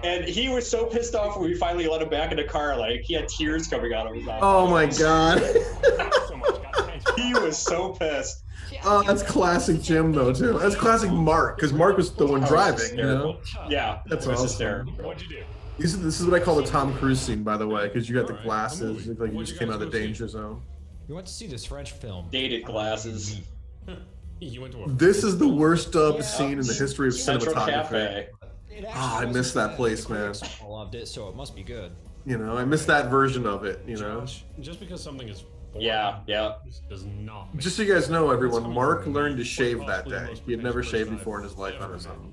Speaker 6: And he was so pissed off when we finally let him back in the car, like he had tears coming out of his eyes.
Speaker 1: Oh my god.
Speaker 6: He was so pissed.
Speaker 1: Oh, that's classic Jim though too. That's classic Mark, because Mark was the one driving. You know?
Speaker 6: Yeah,
Speaker 1: That's
Speaker 6: it was
Speaker 1: awesome.
Speaker 6: hysterical.
Speaker 9: What'd you do?
Speaker 1: This is what I call the Tom Cruise scene, by the way, because you got the glasses. You look like you just came out of the danger zone.
Speaker 5: We went to see this French film.
Speaker 6: Dated glasses.
Speaker 9: You went to a.
Speaker 1: This is the worst dubbed scene in the history of
Speaker 6: Central
Speaker 1: cinematography.
Speaker 6: Cafe.
Speaker 5: It actually
Speaker 1: I
Speaker 5: wasn't
Speaker 1: miss that
Speaker 5: bad.
Speaker 1: place,
Speaker 5: The
Speaker 1: man.
Speaker 5: critics all loved it, so it must be good.
Speaker 1: You know, I miss that version of it. You know,
Speaker 9: Just because something is. Boring,
Speaker 6: Yeah.
Speaker 9: Does not.
Speaker 1: just so you guys know, everyone, Mark learned to shave that day. He had never shaved before in his life on his own.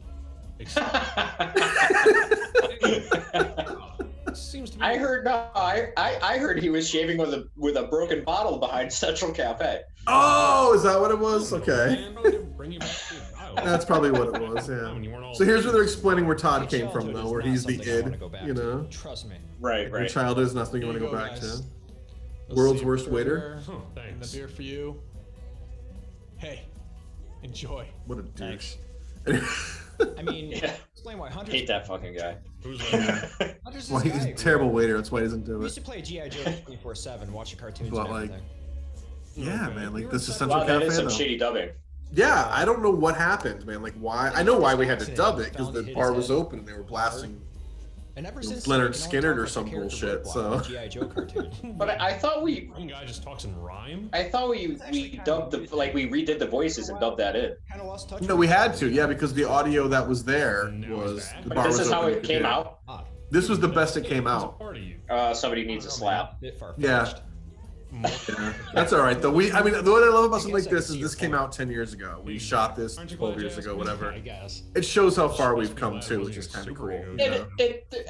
Speaker 9: Seems to be.
Speaker 6: I heard I heard he was shaving with a broken bottle behind Central Cafe.
Speaker 1: Oh, is that what it was? Okay.
Speaker 9: Bring you back to
Speaker 1: That's probably what it was, yeah. So here's where they're explaining where Todd came from, though, where he's the id, you know?
Speaker 5: Trust me.
Speaker 6: Right,
Speaker 1: Your
Speaker 6: right.
Speaker 1: childhood is nothing you want to go back to. World's worst waiter?
Speaker 9: Huh,
Speaker 8: And the
Speaker 9: thanks.
Speaker 8: beer for you. Hey, enjoy.
Speaker 1: What a douche.
Speaker 5: I mean,
Speaker 6: Yeah.
Speaker 5: explain why Hunter's.
Speaker 6: Hate that fucking guy.
Speaker 9: Who's
Speaker 5: Hunter's
Speaker 1: Well,
Speaker 5: this
Speaker 1: he's
Speaker 5: guy
Speaker 1: a
Speaker 5: who-
Speaker 1: terrible waiter, that's why he doesn't do
Speaker 5: We used
Speaker 1: it.
Speaker 5: to play G.I. Joe 24/7, watch the cartoons
Speaker 1: But,
Speaker 5: and
Speaker 1: like,
Speaker 5: everything.
Speaker 1: Yeah, man, like, this is Central
Speaker 6: Wow, that
Speaker 1: Cafe,
Speaker 6: is some
Speaker 1: though.
Speaker 6: shitty dubbing.
Speaker 1: Yeah, I don't know what happened, man. Like, why? I know why we had to dub it, because the bar was open and they were blasting
Speaker 5: And ever
Speaker 1: It was
Speaker 5: since
Speaker 1: Leonard
Speaker 5: then,
Speaker 1: Skinner or
Speaker 5: like
Speaker 1: some
Speaker 5: the character
Speaker 1: bullshit,
Speaker 5: Roadblock
Speaker 1: so-
Speaker 5: in the G.I. Joe cartoon.
Speaker 6: But I thought we
Speaker 9: One guy just talks in rhyme.
Speaker 6: we dubbed the like we redid the voices and dubbed that in.
Speaker 5: Kind of lost touch.
Speaker 1: No,
Speaker 5: with
Speaker 1: we
Speaker 5: it.
Speaker 1: had to, yeah, because the audio that was there was the
Speaker 6: But
Speaker 1: bar
Speaker 6: this
Speaker 1: was
Speaker 6: is how
Speaker 1: open,
Speaker 6: it
Speaker 1: you could
Speaker 6: came
Speaker 1: hear
Speaker 6: out.
Speaker 5: Odd.
Speaker 1: This was the best it came
Speaker 9: It's a
Speaker 1: out.
Speaker 9: part of you.
Speaker 6: Somebody needs a slap.
Speaker 5: Bit far-fetched.
Speaker 1: Yeah. Yeah, that's all right though. What I love about something like this is this came out 10 years ago. We shot this
Speaker 9: Aren't you
Speaker 1: 12
Speaker 9: glad you
Speaker 1: years
Speaker 9: asked
Speaker 1: ago,
Speaker 9: me?
Speaker 1: whatever.
Speaker 9: I guess.
Speaker 1: It shows how far we've
Speaker 9: Supposed to be
Speaker 1: come
Speaker 9: glad I
Speaker 1: too,
Speaker 9: was
Speaker 1: which is
Speaker 9: a
Speaker 1: kind of cool.
Speaker 9: superhero.
Speaker 1: You know?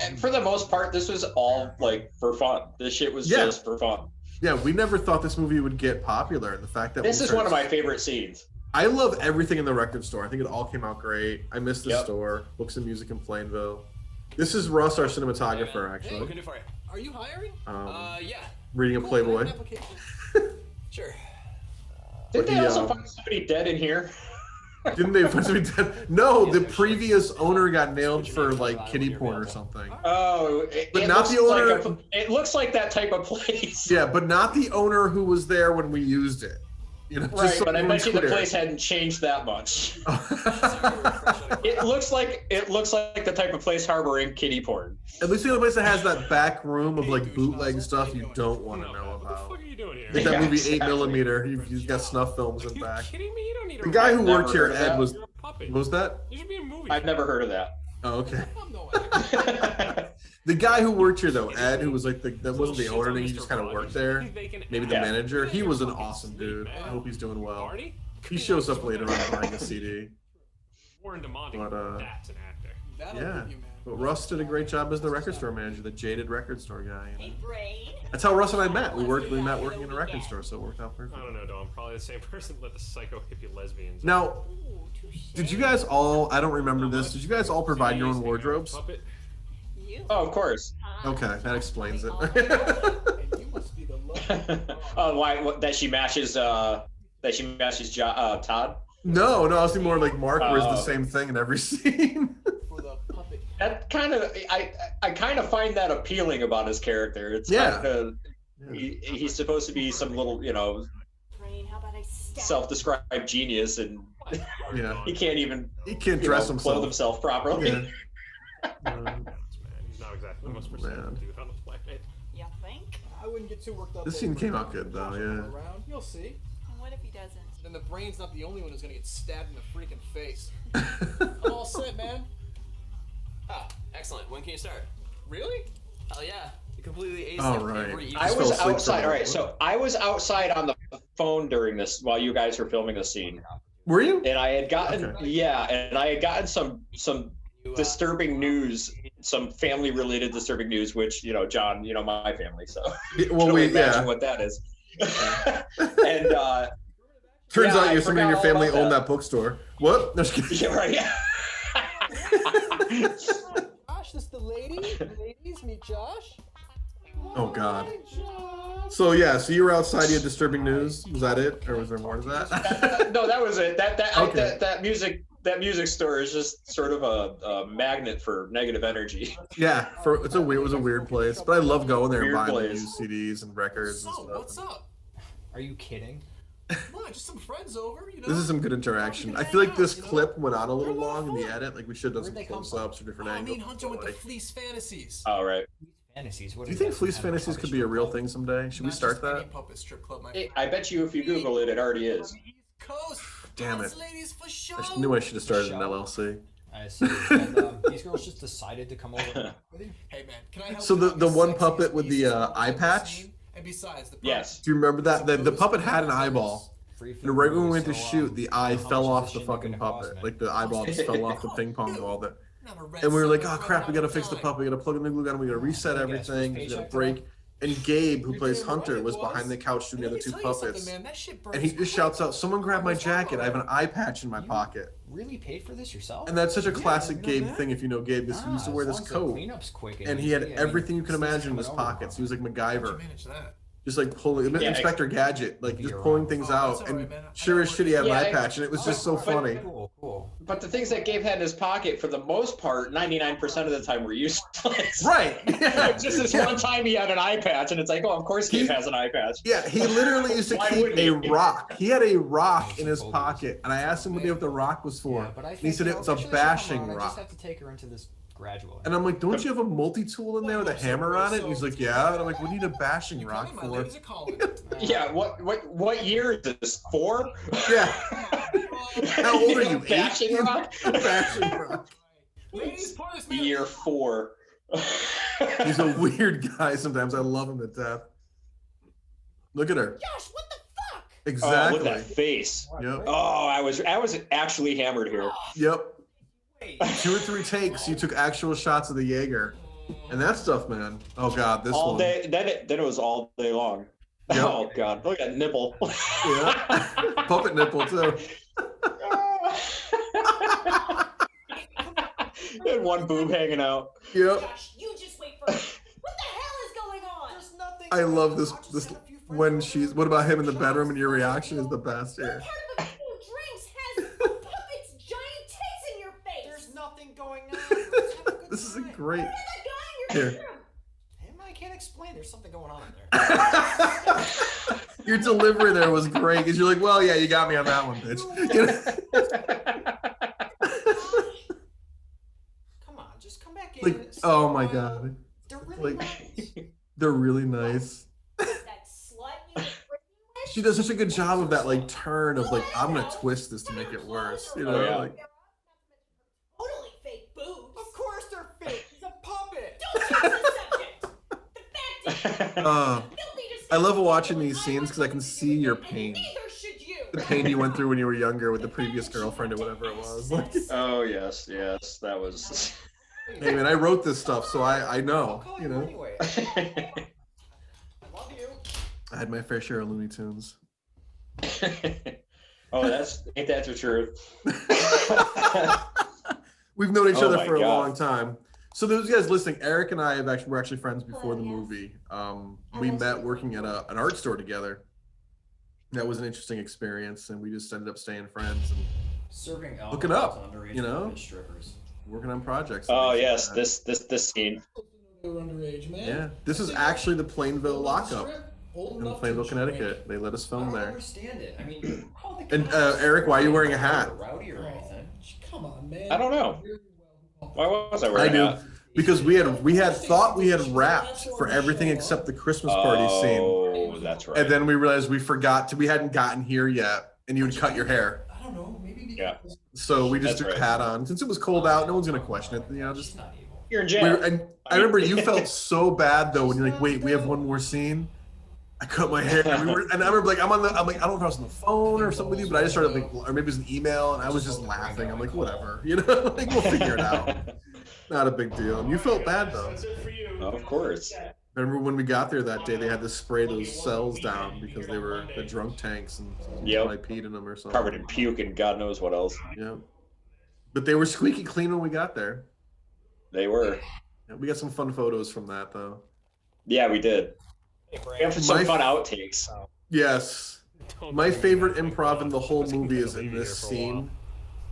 Speaker 6: And for the most part, this was all like for fun. This shit was
Speaker 1: Yeah.
Speaker 6: just for fun.
Speaker 1: Yeah, we never thought this movie would get popular, and the fact that
Speaker 6: This
Speaker 1: we
Speaker 6: is one of
Speaker 1: started-
Speaker 6: my favorite scenes.
Speaker 1: I love everything in the record store. I think it all came out great. I miss the
Speaker 6: Yep.
Speaker 1: store, books and music in Plainville. This is Russ, our cinematographer,
Speaker 8: Hey, what
Speaker 1: actually.
Speaker 8: can I do for you? Are you hiring?
Speaker 1: Yeah.
Speaker 8: Yeah.
Speaker 1: Reading a
Speaker 8: Cool, can I have
Speaker 1: Playboy.
Speaker 8: an application? Sure.
Speaker 6: Didn't
Speaker 1: But
Speaker 6: they
Speaker 1: the,
Speaker 6: also find somebody dead in here?
Speaker 1: Didn't they supposed to be dead? No, the previous owner got nailed for like kitty porn or something.
Speaker 6: Oh,
Speaker 1: but not the owner.
Speaker 6: It looks like that type of place.
Speaker 1: Yeah, but not the owner who was there when we used it. You know,
Speaker 6: right, but I bet you the place hadn't changed that much. It looks like the type of place harboring kitty porn.
Speaker 1: At least the only place that has that back room of like bootleg stuff you don't want to know about.
Speaker 9: What are you doing here?
Speaker 1: Like that movie 8mm. He's got snuff films in the back. The guy who worked here, Ed, was. What was that?
Speaker 9: You should be a movie.
Speaker 6: I've never heard of that.
Speaker 1: Oh, okay. The guy who worked here though, Ed, who was like that wasn't the owner, he just kind of worked there. Maybe the manager. He was an awesome dude. I hope he's doing well. He shows up later on buying a CD.
Speaker 9: Warren DeMonte, that's an actor.
Speaker 1: Yeah. But Russ did a great job as the record store manager, the jaded record store guy. You know?
Speaker 7: Hey, Brain.
Speaker 1: That's how Russ and I met. We met working in a record store, so it worked out perfect.
Speaker 9: I don't know, though. I'm probably the same person that the psycho hippie lesbians.
Speaker 1: Now, did you guys all? I don't remember this. Did you guys all provide your own wardrobes?
Speaker 6: Oh, of course.
Speaker 1: Okay, that explains it.
Speaker 6: Oh, why? That she matches? Todd?
Speaker 1: No, I was thinking more like Mark wears the same thing in every scene.
Speaker 6: That kind of, I kind of find that appealing about his character. It's kind of, he's supposed to be some little, self-described genius, and he can't
Speaker 1: dress
Speaker 6: clothe himself properly.
Speaker 1: Yeah.
Speaker 9: He's not exactly the most persistent dude on the planet.
Speaker 7: You think?
Speaker 8: I wouldn't get too worked up.
Speaker 1: This scene came out good though, yeah.
Speaker 8: You'll see.
Speaker 7: What if he doesn't?
Speaker 8: Then the Brain's not the only one who's gonna get stabbed in the freaking face. I'm all set, man.
Speaker 10: Ah, excellent. When can you start?
Speaker 8: Really?
Speaker 10: Hell yeah. You completely aced
Speaker 1: All
Speaker 10: it.
Speaker 1: right.
Speaker 6: I was outside. All right, so I was outside on the phone during this while you guys were filming the scene.
Speaker 1: Were you?
Speaker 6: And I had gotten some disturbing news, some family-related disturbing news, which John, my family, so
Speaker 1: well,
Speaker 6: imagine what that is. And
Speaker 1: turns out somebody in your family owned that bookstore. What? No, just kidding.
Speaker 6: Yeah, right.
Speaker 8: Josh, this is the lady. Ladies, meet Josh.
Speaker 1: Oh God. So you were outside. You had disturbing news. Was that it, or was there more to that?
Speaker 6: No, that was it.
Speaker 1: Okay.
Speaker 6: That music store is just sort of a magnet for negative energy.
Speaker 1: Yeah, it was a weird place, but I love going there and
Speaker 6: Weird
Speaker 1: buying the
Speaker 6: place.
Speaker 1: used CDs and records and stuff.
Speaker 8: What's up?
Speaker 5: Are you kidding?
Speaker 8: Come on, just some friends over,
Speaker 1: This is some good interaction. I feel like this clip went on a little long in the edit. Like we should have done some close-ups or different angles.
Speaker 8: Hunter with the Fleece Fantasies.
Speaker 6: All right.
Speaker 5: Fantasies.
Speaker 1: Do you think Fleece Fantasies could be a real thing someday? Should we start that?
Speaker 6: I bet you if you Google it, it already is.
Speaker 1: Damn it! I knew I should have started an LLC.
Speaker 5: I see. And, these girls just decided to come over.
Speaker 8: Hey man, can I help
Speaker 1: So the one puppet with the eye patch.
Speaker 8: And besides,
Speaker 6: Yes.
Speaker 1: Do you remember that? The puppet had an eyeball. And right when we went to shoot, the eye fell off the fucking puppet. Like the eyeball just fell off the ping pong ball. And we were like, oh crap, we gotta fix the puppet. We gotta plug in the glue gun. We gotta reset everything. We gotta break. And Gabe, who plays Hunter, was behind the couch doing the other two puppets. And he just shouts out, "Someone grab my jacket. I have an eye patch in my pocket."
Speaker 5: Really paid for this yourself?
Speaker 1: And that's such a classic Gabe thing. If you know Gabe, he used to wear this coat, and he had everything you can imagine in his pockets. He was like MacGyver. Just like pulling, Inspector Gadget, like just pulling things out. And sure as shit, he had an eye patch, and it was just so funny.
Speaker 5: Cool.
Speaker 6: But the things that Gabe had in his pocket, for the most part, 99% of the time were useless.
Speaker 1: Right. Yeah.
Speaker 6: Just this one time he had an eye patch, and it's like, oh, of course Gabe has an eye patch.
Speaker 1: Yeah, he literally used to keep a rock. He had a rock in his pocket, and I asked him what the rock was for. And he said it was a bashing rock.
Speaker 5: I just have to take her into this gradual.
Speaker 1: And I'm like, don't you have a multi-tool in there with a hammer on it? And he's like, yeah. And I'm like, what do you need a bashing rock for?
Speaker 6: Yeah, what year is this? 4?
Speaker 1: Yeah. How old are you? 8?
Speaker 6: Bashing rock?
Speaker 1: Bashing rock.
Speaker 6: Year 4.
Speaker 1: He's a weird guy sometimes. I love him to death. Look at her.
Speaker 7: Josh, what the fuck?
Speaker 1: Exactly.
Speaker 6: Oh, look at that face.
Speaker 1: Yep.
Speaker 6: Oh, I was actually hammered here.
Speaker 1: Yep. 2 or 3 takes, you took actual shots of the Jaeger. And that stuff, man. Oh god, this
Speaker 6: all
Speaker 1: one.
Speaker 6: Day, then it was all day long.
Speaker 1: Yep.
Speaker 6: Oh god, look at that nipple.
Speaker 1: Yeah. Puppet nipple too.
Speaker 6: And one boob hanging out.
Speaker 1: Yep.
Speaker 7: Josh, you just wait for it. What the hell is going on?
Speaker 8: There's nothing.
Speaker 1: I love this when she's what about him in the bedroom and your reaction is the best here.
Speaker 7: What kind of a fool drinks has a puppet
Speaker 11: great. Here.
Speaker 5: I can't explain. There's something going on there.
Speaker 11: Your delivery there was great because you're like, well, yeah, you got me on that one, bitch.
Speaker 5: Come on, just come back in.
Speaker 11: Like, oh my god.
Speaker 5: They're really
Speaker 11: nice. They're really nice.
Speaker 7: That slut you were freaking with?
Speaker 11: She does such a good job of that like turn of like, I'm gonna twist this to make it worse. You know, like
Speaker 7: Totally fake boobs.
Speaker 8: Of course they're fake. He's a puppet.
Speaker 7: Don't change the subject. The fact is,
Speaker 11: I love watching these scenes because I can see your pain.
Speaker 7: neither should you.
Speaker 11: The pain you went through when you were younger with the previous girlfriend or whatever it was. Like,
Speaker 6: Oh yes, that was.
Speaker 11: hey man, I wrote this stuff, so I know. You know,
Speaker 5: Anyway. I love you.
Speaker 11: I had my fair share of Looney Tunes.
Speaker 6: Oh, ain't that the truth?
Speaker 11: We've known each
Speaker 6: Oh
Speaker 11: other
Speaker 6: my
Speaker 11: for a
Speaker 6: God.
Speaker 11: long time. So those guys listening, Eric and I were actually friends before the movie. We met working at an art store together. That was an interesting experience, and we just ended up staying friends and
Speaker 5: Serving
Speaker 11: hooking
Speaker 5: alcohol
Speaker 11: up.
Speaker 5: to underage
Speaker 11: You know,
Speaker 5: strippers.
Speaker 11: working on projects.
Speaker 6: Oh yes, this scene.
Speaker 8: They were underage, man.
Speaker 11: Yeah, this is actually the Plainville lockup
Speaker 8: Old
Speaker 11: in
Speaker 8: enough
Speaker 11: Plainville,
Speaker 8: to
Speaker 11: Connecticut. They let us
Speaker 5: I
Speaker 11: film
Speaker 5: don't
Speaker 11: there.
Speaker 5: understand it. I mean, how the
Speaker 11: And
Speaker 5: cops-
Speaker 11: Eric, why are you wearing a hat?
Speaker 5: Rowdy or anything?
Speaker 8: Come on, man.
Speaker 6: I don't know. Why was I
Speaker 11: I
Speaker 6: wearing
Speaker 11: do.
Speaker 6: that?
Speaker 11: Because we had thought we had wrapped for everything except the Christmas party scene.
Speaker 6: Oh, that's right.
Speaker 11: And then we realized we hadn't gotten here yet, and you would cut your hair.
Speaker 8: I don't know. Maybe because
Speaker 6: Yeah.
Speaker 11: So we just
Speaker 6: That's
Speaker 11: took a
Speaker 6: right.
Speaker 11: hat on. Since it was cold out, no one's gonna question it. You know, just
Speaker 6: You're in jail.
Speaker 11: and I remember you felt so bad though when you're like, wait, we have one more scene. I cut my hair, and I remember like I'm like, I don't know if I was on the phone or something with you, but I just started like, or maybe it was an email, and I was just laughing. I'm like, whatever, you know, like we'll figure it out. Not a big deal. And you felt bad though.
Speaker 6: Of course.
Speaker 11: I remember when we got there that day, they had to spray those cells down because they were the drunk tanks and
Speaker 6: Yep.
Speaker 11: I peed in them or something.
Speaker 6: Covered in puke and God knows what else.
Speaker 11: Yeah. But they were squeaky clean when we got there.
Speaker 6: They were.
Speaker 11: Yeah, we got some fun photos from that though.
Speaker 6: Yeah, we did. We have some
Speaker 11: My-
Speaker 6: fun outtakes.
Speaker 11: Yes. My favorite improv in the whole movie is in this scene.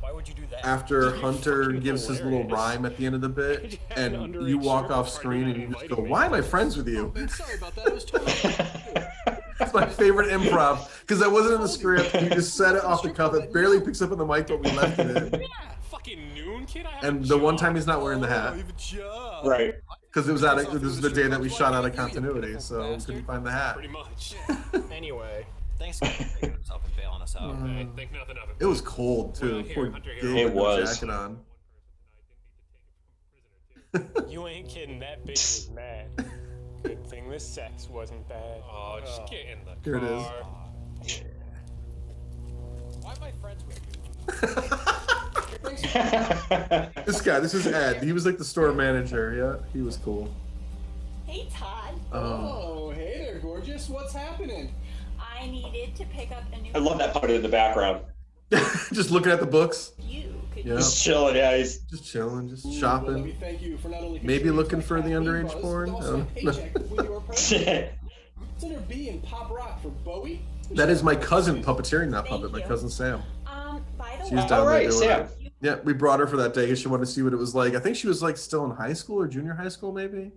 Speaker 5: Why would you do that?
Speaker 11: After Hunter gives his little rhyme at the end of the bit, and you walk off screen and you just go, "Why am I friends with you?"
Speaker 8: sorry about that. It was totally.
Speaker 11: That's my favorite improv because that wasn't in the script. You just said it off the cuff. It barely picks up on the mic, but we left it in.
Speaker 9: Fucking noon, kid. I have
Speaker 11: And
Speaker 9: a
Speaker 11: the one
Speaker 9: job.
Speaker 11: time he's not wearing the hat
Speaker 6: Right.
Speaker 11: because it was this is the day that we shot out of continuity, so we couldn't find the hat.
Speaker 9: Pretty much.
Speaker 5: Anyway, thanks for picking us up and bailing us out.
Speaker 9: I think nothing of it.
Speaker 11: It was cold too.
Speaker 9: Well, here,
Speaker 11: Poor
Speaker 9: Hunter, here.
Speaker 11: Gabe
Speaker 6: It
Speaker 11: with no
Speaker 6: was.
Speaker 11: jacket on.
Speaker 12: You ain't kidding, that bitch was mad. Good thing the sex wasn't bad.
Speaker 9: Oh, just get in the
Speaker 11: Here it is.
Speaker 9: car.
Speaker 12: Why am I friends with you?
Speaker 11: This is Ed. He was like the store manager. Yeah, he was cool.
Speaker 7: Hey, Todd.
Speaker 8: Oh, hey there, gorgeous. What's happening?
Speaker 7: I needed to pick up a new.
Speaker 6: I love that part in the background.
Speaker 11: Just looking at the books.
Speaker 7: You could.
Speaker 11: Yeah,
Speaker 6: Just chilling, yeah. He's
Speaker 11: just chilling, just
Speaker 8: Well, let me
Speaker 11: shopping.
Speaker 8: thank you for not only
Speaker 11: Maybe
Speaker 8: contributing
Speaker 11: looking
Speaker 8: to
Speaker 11: for
Speaker 8: my
Speaker 11: the
Speaker 8: caffeine
Speaker 11: underage
Speaker 8: buzz,
Speaker 11: porn?
Speaker 8: but
Speaker 11: I
Speaker 8: also a
Speaker 11: don't know.
Speaker 8: paycheck when you were president. It's under B in Pop Rock for Bowie.
Speaker 11: That is my cousin puppeteering that puppet. My cousin Sam.
Speaker 7: By the
Speaker 11: She's
Speaker 7: way.
Speaker 11: down there
Speaker 6: Alright,
Speaker 11: doing
Speaker 6: Sam.
Speaker 11: it. Yeah, we brought her for that day because she wanted to see what it was like. I think she was like still in high school or junior high school, maybe.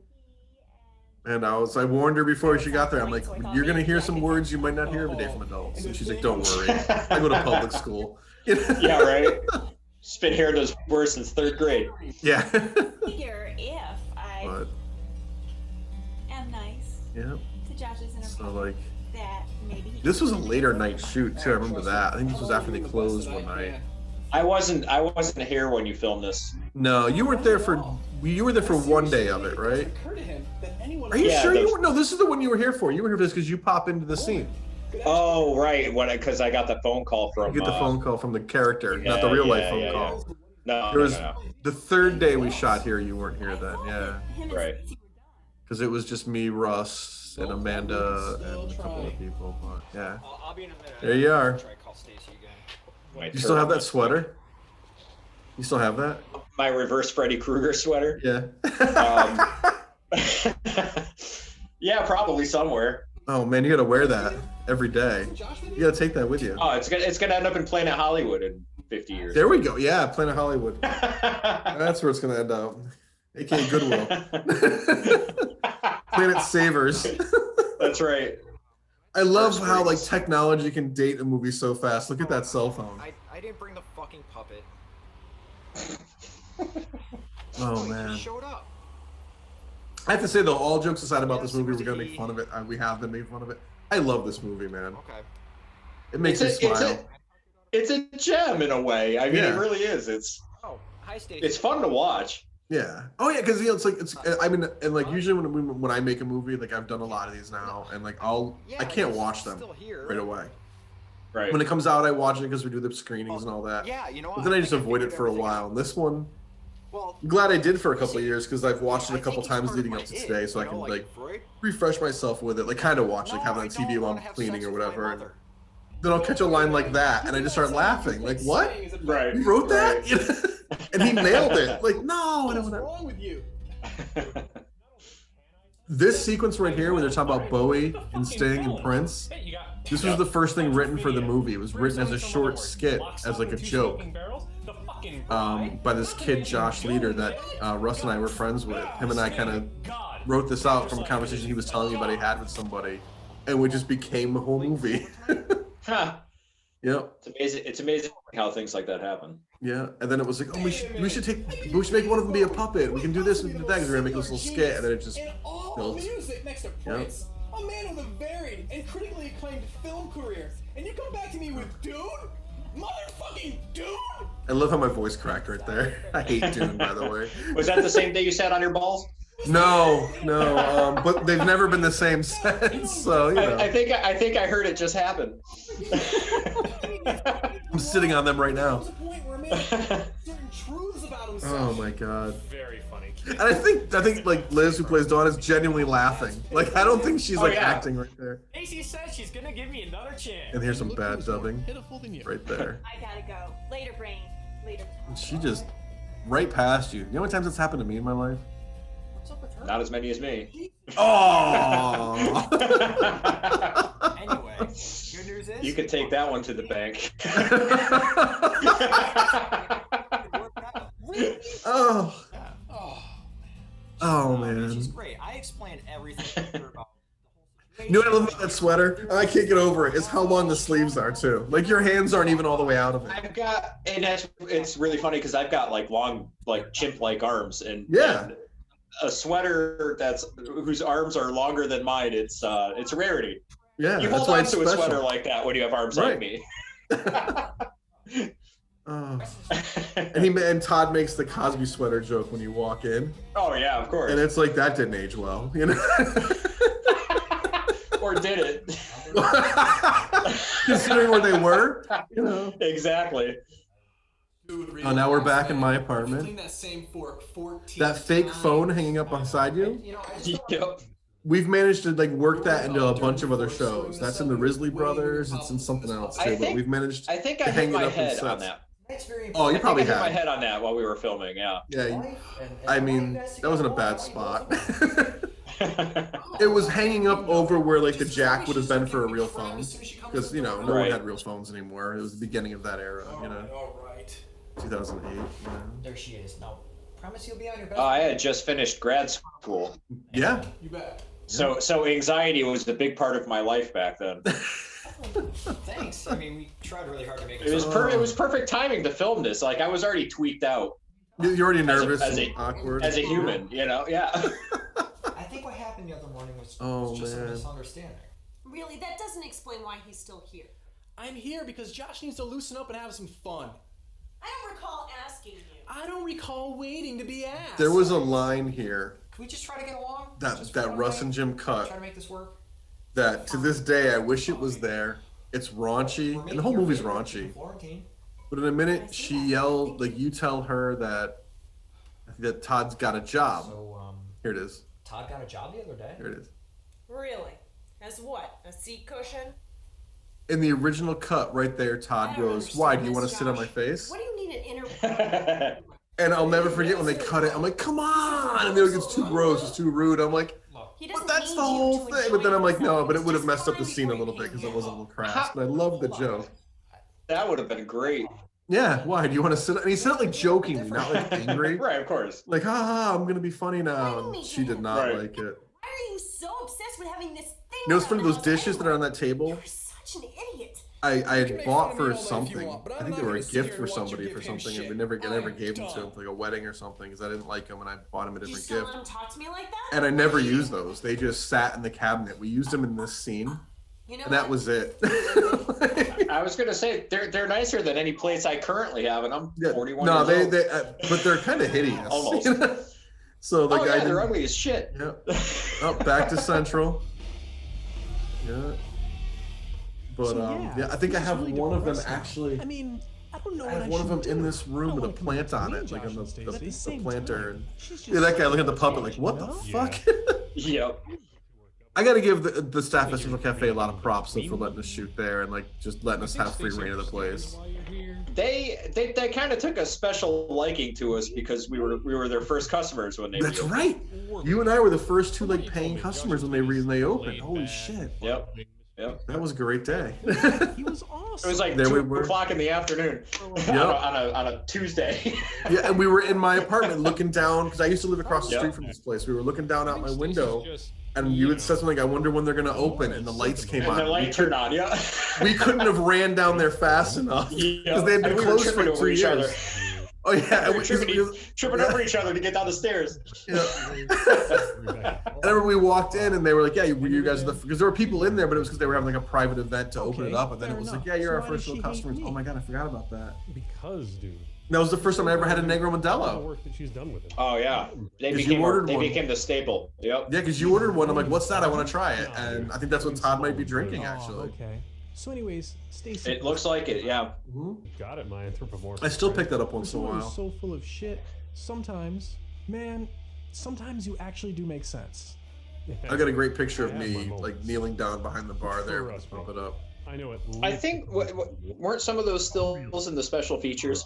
Speaker 11: And I warned her before she got there. I'm like, you're gonna hear some words you might not hear every day from adults. And she's like, don't worry, I go to public school.
Speaker 6: yeah, right. Spit hair those words since 3rd grade.
Speaker 11: Yeah.
Speaker 7: Figure if I
Speaker 11: But
Speaker 7: am nice
Speaker 11: yeah.
Speaker 7: to Josh's inner
Speaker 11: So like,
Speaker 7: that maybe he
Speaker 11: this was a later night shoot too. I remember that. I think this was after they closed one night.
Speaker 6: I wasn't here when you filmed this.
Speaker 11: No, you weren't there for. You were there for one day of it, right? Are you
Speaker 6: Yeah,
Speaker 11: sure
Speaker 6: the-
Speaker 11: you were? No, this is the one you were here for. You were here for this because you pop into the scene.
Speaker 6: Oh, right. Because I got the phone call from.
Speaker 11: You get the phone call from the character, not the real life phone call.
Speaker 6: No,
Speaker 11: There was
Speaker 6: no.
Speaker 11: the 3rd day we shot here. You weren't here then, yeah.
Speaker 6: Right.
Speaker 11: Because it was just me, Russ, and Amanda, and a couple of people. But yeah,
Speaker 5: I'll be in a minute.
Speaker 11: there you are.
Speaker 5: Try to call Stacy again.
Speaker 11: You still have that sweater? You still have that?
Speaker 6: My reverse Freddy Krueger sweater.
Speaker 11: Yeah.
Speaker 6: Yeah, probably somewhere.
Speaker 11: Oh man, you gotta wear that every day. You gotta take that with you.
Speaker 6: Oh, it's gonna end up in Planet Hollywood in 50 years.
Speaker 11: There we go. Yeah, Planet Hollywood. That's where it's gonna end up. aka Goodwill. Planet Savers.
Speaker 6: That's right.
Speaker 11: I love how like technology can date a movie so fast. Look at that cell phone.
Speaker 5: I didn't bring the fucking puppet.
Speaker 11: Oh man.
Speaker 5: He showed up.
Speaker 11: I have to say though, all jokes aside about this movie, we're gonna make fun of it. We have been making fun of it. I love this movie, man.
Speaker 5: Okay.
Speaker 11: It makes me smile.
Speaker 6: It's a gem in a way. I mean, it really is. It's it's fun to watch.
Speaker 11: Yeah. Oh yeah, because it's like I mean, and like usually when I make a movie, like I've done a lot of these now, and like I can't watch them right away.
Speaker 6: Right.
Speaker 11: When it comes out, I watch it because we do the screenings and all that.
Speaker 5: Yeah, you know what?
Speaker 11: But then I just avoid it for a while. And this one, I'm glad I did for a couple of years because I've watched it a couple times leading up to today, so I can like refresh myself with it, like kind of watch, like have it on TV while I'm cleaning or whatever. And then I'll catch a line like that, and I just start laughing. Like, what?
Speaker 6: Right.
Speaker 11: You wrote that? And he nailed it. Like, no, I don't
Speaker 8: What's
Speaker 11: know.
Speaker 8: wrong with you?
Speaker 11: This sequence right here, where they're talking about Bowie and Sting and Prince, this was the first thing written for the movie. It was written as a short skit, as like a joke, by this kid Josh Leader that Russ and I were friends with. Him and I kind of wrote this out from a conversation he was telling me about he had with somebody, and we just became the whole movie.
Speaker 6: Huh.
Speaker 11: Yep.
Speaker 6: It's amazing how things like that happen.
Speaker 11: Yeah, and then it was like, oh, we should make one of them be a puppet. We can do this, we can do that, because we're gonna make this little skit, and then it just built.
Speaker 8: Music next to Prince, a man with a varied and critically acclaimed film career, and you come back to me with Dude? Motherfucking Dude?
Speaker 11: I love how my voice cracked right there. I hate Dune, by the way.
Speaker 6: Was that the same day you sat on your balls?
Speaker 11: No, but they've never been the same since. So you know.
Speaker 6: I think I heard it just happen.
Speaker 11: I'm sitting on them right now.
Speaker 8: Certain truths about himself.
Speaker 11: Oh my god.
Speaker 9: Very funny.
Speaker 11: And I think like Liz, who plays Dawn, is genuinely laughing. Like I don't think she's acting right there.
Speaker 12: Macy says she's gonna give me another chance.
Speaker 11: And here's some bad dubbing right there.
Speaker 7: I gotta go. Later, brain. Later.
Speaker 11: And she just right past you. You know how many times that's happened to me in my life?
Speaker 6: Not as many as me.
Speaker 11: Oh.
Speaker 5: Anyway, good news is
Speaker 6: you can take that one to the bank.
Speaker 11: Oh man.
Speaker 5: She's great. I explained everything to her about.
Speaker 11: You know what I love about that sweater? I can't get over it. Is how long the sleeves are too. Like your hands aren't even all the way out of it.
Speaker 6: I've got, and it's really funny because I've got like long, like chimp-like arms, and a sweater whose arms are longer than mine. It's a rarity.
Speaker 11: Yeah,
Speaker 6: you
Speaker 11: that's
Speaker 6: hold
Speaker 11: why
Speaker 6: on
Speaker 11: it's
Speaker 6: to
Speaker 11: special.
Speaker 6: a sweater like that when you have arms like me.
Speaker 11: Oh. And Todd makes the Cosby sweater joke when you walk in.
Speaker 6: Oh yeah, of course.
Speaker 11: And it's like that didn't age well, you know.
Speaker 6: Or did it?
Speaker 11: Considering where they were, you know.
Speaker 6: Exactly.
Speaker 11: Oh, now we're back in my apartment.
Speaker 8: That same fork 14
Speaker 11: That fake phone hanging up beside you.
Speaker 6: Yep.
Speaker 11: We've managed to like work that into a bunch of other shows. That's in the Risley Brothers. It's in something else too. But we've managed.
Speaker 6: I think I
Speaker 11: to
Speaker 6: hit
Speaker 11: hang
Speaker 6: my
Speaker 11: it up in
Speaker 6: head on
Speaker 11: sets.
Speaker 6: that.
Speaker 11: Oh, you probably
Speaker 6: I hit
Speaker 11: have.
Speaker 6: my head on that while we were filming. Yeah.
Speaker 11: Yeah. I mean, that wasn't a bad spot. It was hanging up over where like the jack would have been for a real phone, because you know no one had real phones anymore. It was the beginning of that era, you know.
Speaker 8: All right.
Speaker 11: 2008. You know?
Speaker 5: There she is. Now, promise you'll be on your best.
Speaker 6: I had just finished grad school.
Speaker 11: Yeah.
Speaker 8: You bet.
Speaker 6: So anxiety was a big part of my life back then.
Speaker 5: Thanks. I mean, we tried really hard to make it.
Speaker 6: It was perfect timing to film this. Like I was already tweaked out.
Speaker 11: You're already nervous
Speaker 6: as a,
Speaker 11: and awkward.
Speaker 6: As a human, you know, yeah.
Speaker 5: I think what happened the other morning was just a
Speaker 11: man.
Speaker 5: misunderstanding.
Speaker 7: Really, that doesn't explain why he's still here.
Speaker 8: I'm here because Josh needs to loosen up and have some fun.
Speaker 7: I don't recall asking you.
Speaker 8: I don't recall waiting to be asked.
Speaker 11: There was a line here
Speaker 5: Can we just try to get along?
Speaker 11: that Russ and Jim cut.
Speaker 5: Try to make this work.
Speaker 11: That to this day I wish it was there. It's raunchy, and the whole movie's raunchy. But in a minute, she yelled, like, you tell her that Todd's got a job.
Speaker 5: So,
Speaker 11: here it is.
Speaker 5: Todd got a job the other day.
Speaker 11: Here it is.
Speaker 7: Really? As what? A seat cushion?
Speaker 11: In the original cut, right there, Todd goes, "Why, do you want to sit on my face?"
Speaker 7: What do you need an inner...
Speaker 11: And I'll never forget when they cut it. I'm like, "Come on!" And they're like, "It's too gross. It's too rude." I'm like, "But that's the whole thing." But then I'm like, "No, but it would have messed up the scene a little bit because it was a little crass." But I love the joke.
Speaker 6: That would have been great.
Speaker 11: Yeah, why? Do you want to sit? And he said it like jokingly, not like angry.
Speaker 6: Right, of course.
Speaker 11: Like, haha, I'm gonna be funny now. And she did not like it.
Speaker 7: Why are you so obsessed with having this thing?
Speaker 11: You know, it's funny, those dishes that are on that table,
Speaker 7: You're such an idiot.
Speaker 11: I had bought for something. I think they were a gift for somebody for something, and we never gave them to him for like a wedding or something because I didn't like them, and I bought him a different
Speaker 7: You
Speaker 11: gift.
Speaker 7: still let him talk to me like that?
Speaker 11: And I never used those. They just sat in the cabinet. We used them in this scene,
Speaker 7: You know
Speaker 11: and that
Speaker 7: what?
Speaker 11: was it.
Speaker 6: I was gonna say they're nicer than any plates I currently have, and I'm 41
Speaker 11: No,
Speaker 6: years old.
Speaker 11: but they're kind of hideous.
Speaker 6: Almost.
Speaker 11: So the guy
Speaker 6: they're ugly as shit.
Speaker 11: Yep. Oh, back to Central. Yeah. But yeah, I think I have one of them actually.
Speaker 8: I mean, I don't know
Speaker 11: I
Speaker 8: what
Speaker 11: have one of them in this room with a plant on it, like on the planter. And yeah, that guy looking at the puppet, like, what the fuck?
Speaker 6: Yep.
Speaker 11: I got to give the staff at Central Cafe a lot of props though, for letting us shoot there and like just letting us have free reign of the place.
Speaker 6: They kind of took a special liking to us because we were their first customers when they.
Speaker 11: That's
Speaker 6: reopened.
Speaker 11: right. You and I were the first two like paying customers when they opened. Holy shit.
Speaker 6: Yep. Yep.
Speaker 11: That was a great day.
Speaker 8: He was awesome.
Speaker 6: It was like
Speaker 11: There we
Speaker 6: 2
Speaker 11: were.
Speaker 6: o'clock in the afternoon on a Tuesday.
Speaker 11: Yeah, and we were in my apartment looking down because I used to live across the
Speaker 6: Yep.
Speaker 11: street from this place. We were looking down out my window, and you had said something like, "I wonder when they're gonna open," and the lights came
Speaker 6: And
Speaker 11: on.
Speaker 6: the light turned on. Yeah.
Speaker 11: We couldn't have ran down there fast enough because they had been
Speaker 6: And we were
Speaker 11: closed
Speaker 6: tripping
Speaker 11: for
Speaker 6: over
Speaker 11: 2
Speaker 6: each
Speaker 11: years.
Speaker 6: other.
Speaker 11: Oh yeah,
Speaker 6: We were tripping over each other to get down the stairs.
Speaker 11: I remember we walked in and they were like, "Yeah, you guys are the," because there were people in there, but it was because they were having like a private event to open it up, and then it was like, "Yeah, you're our first real customers." Oh my god, I forgot about that.
Speaker 12: Because, dude.
Speaker 11: That was the first time I ever had a Negro
Speaker 12: The
Speaker 11: Modelo.
Speaker 12: work that she's done with it.
Speaker 6: Oh yeah, they
Speaker 11: 'Cause you
Speaker 6: became
Speaker 11: ordered
Speaker 6: they
Speaker 11: one.
Speaker 6: became the staple. Yep.
Speaker 11: Yeah, because you ordered one. I'm like, "What's that? I want to try it," and I think that's what Todd might be drinking actually.
Speaker 8: Okay. So, anyways, Stacy.
Speaker 6: It looks like it. Yeah.
Speaker 12: Got it, my anthropomorphic.
Speaker 11: I still pick that up once
Speaker 8: This
Speaker 11: in a
Speaker 8: world
Speaker 11: while.
Speaker 8: is so full of shit. Sometimes, man, sometimes you actually do make sense.
Speaker 11: I got a great picture of
Speaker 12: I have my
Speaker 11: me
Speaker 12: moments.
Speaker 11: like kneeling down behind the bar there.
Speaker 12: For us,
Speaker 11: Let's pump
Speaker 12: bro.
Speaker 11: it up.
Speaker 12: I know it.
Speaker 6: I think weren't some of those stills in the special features?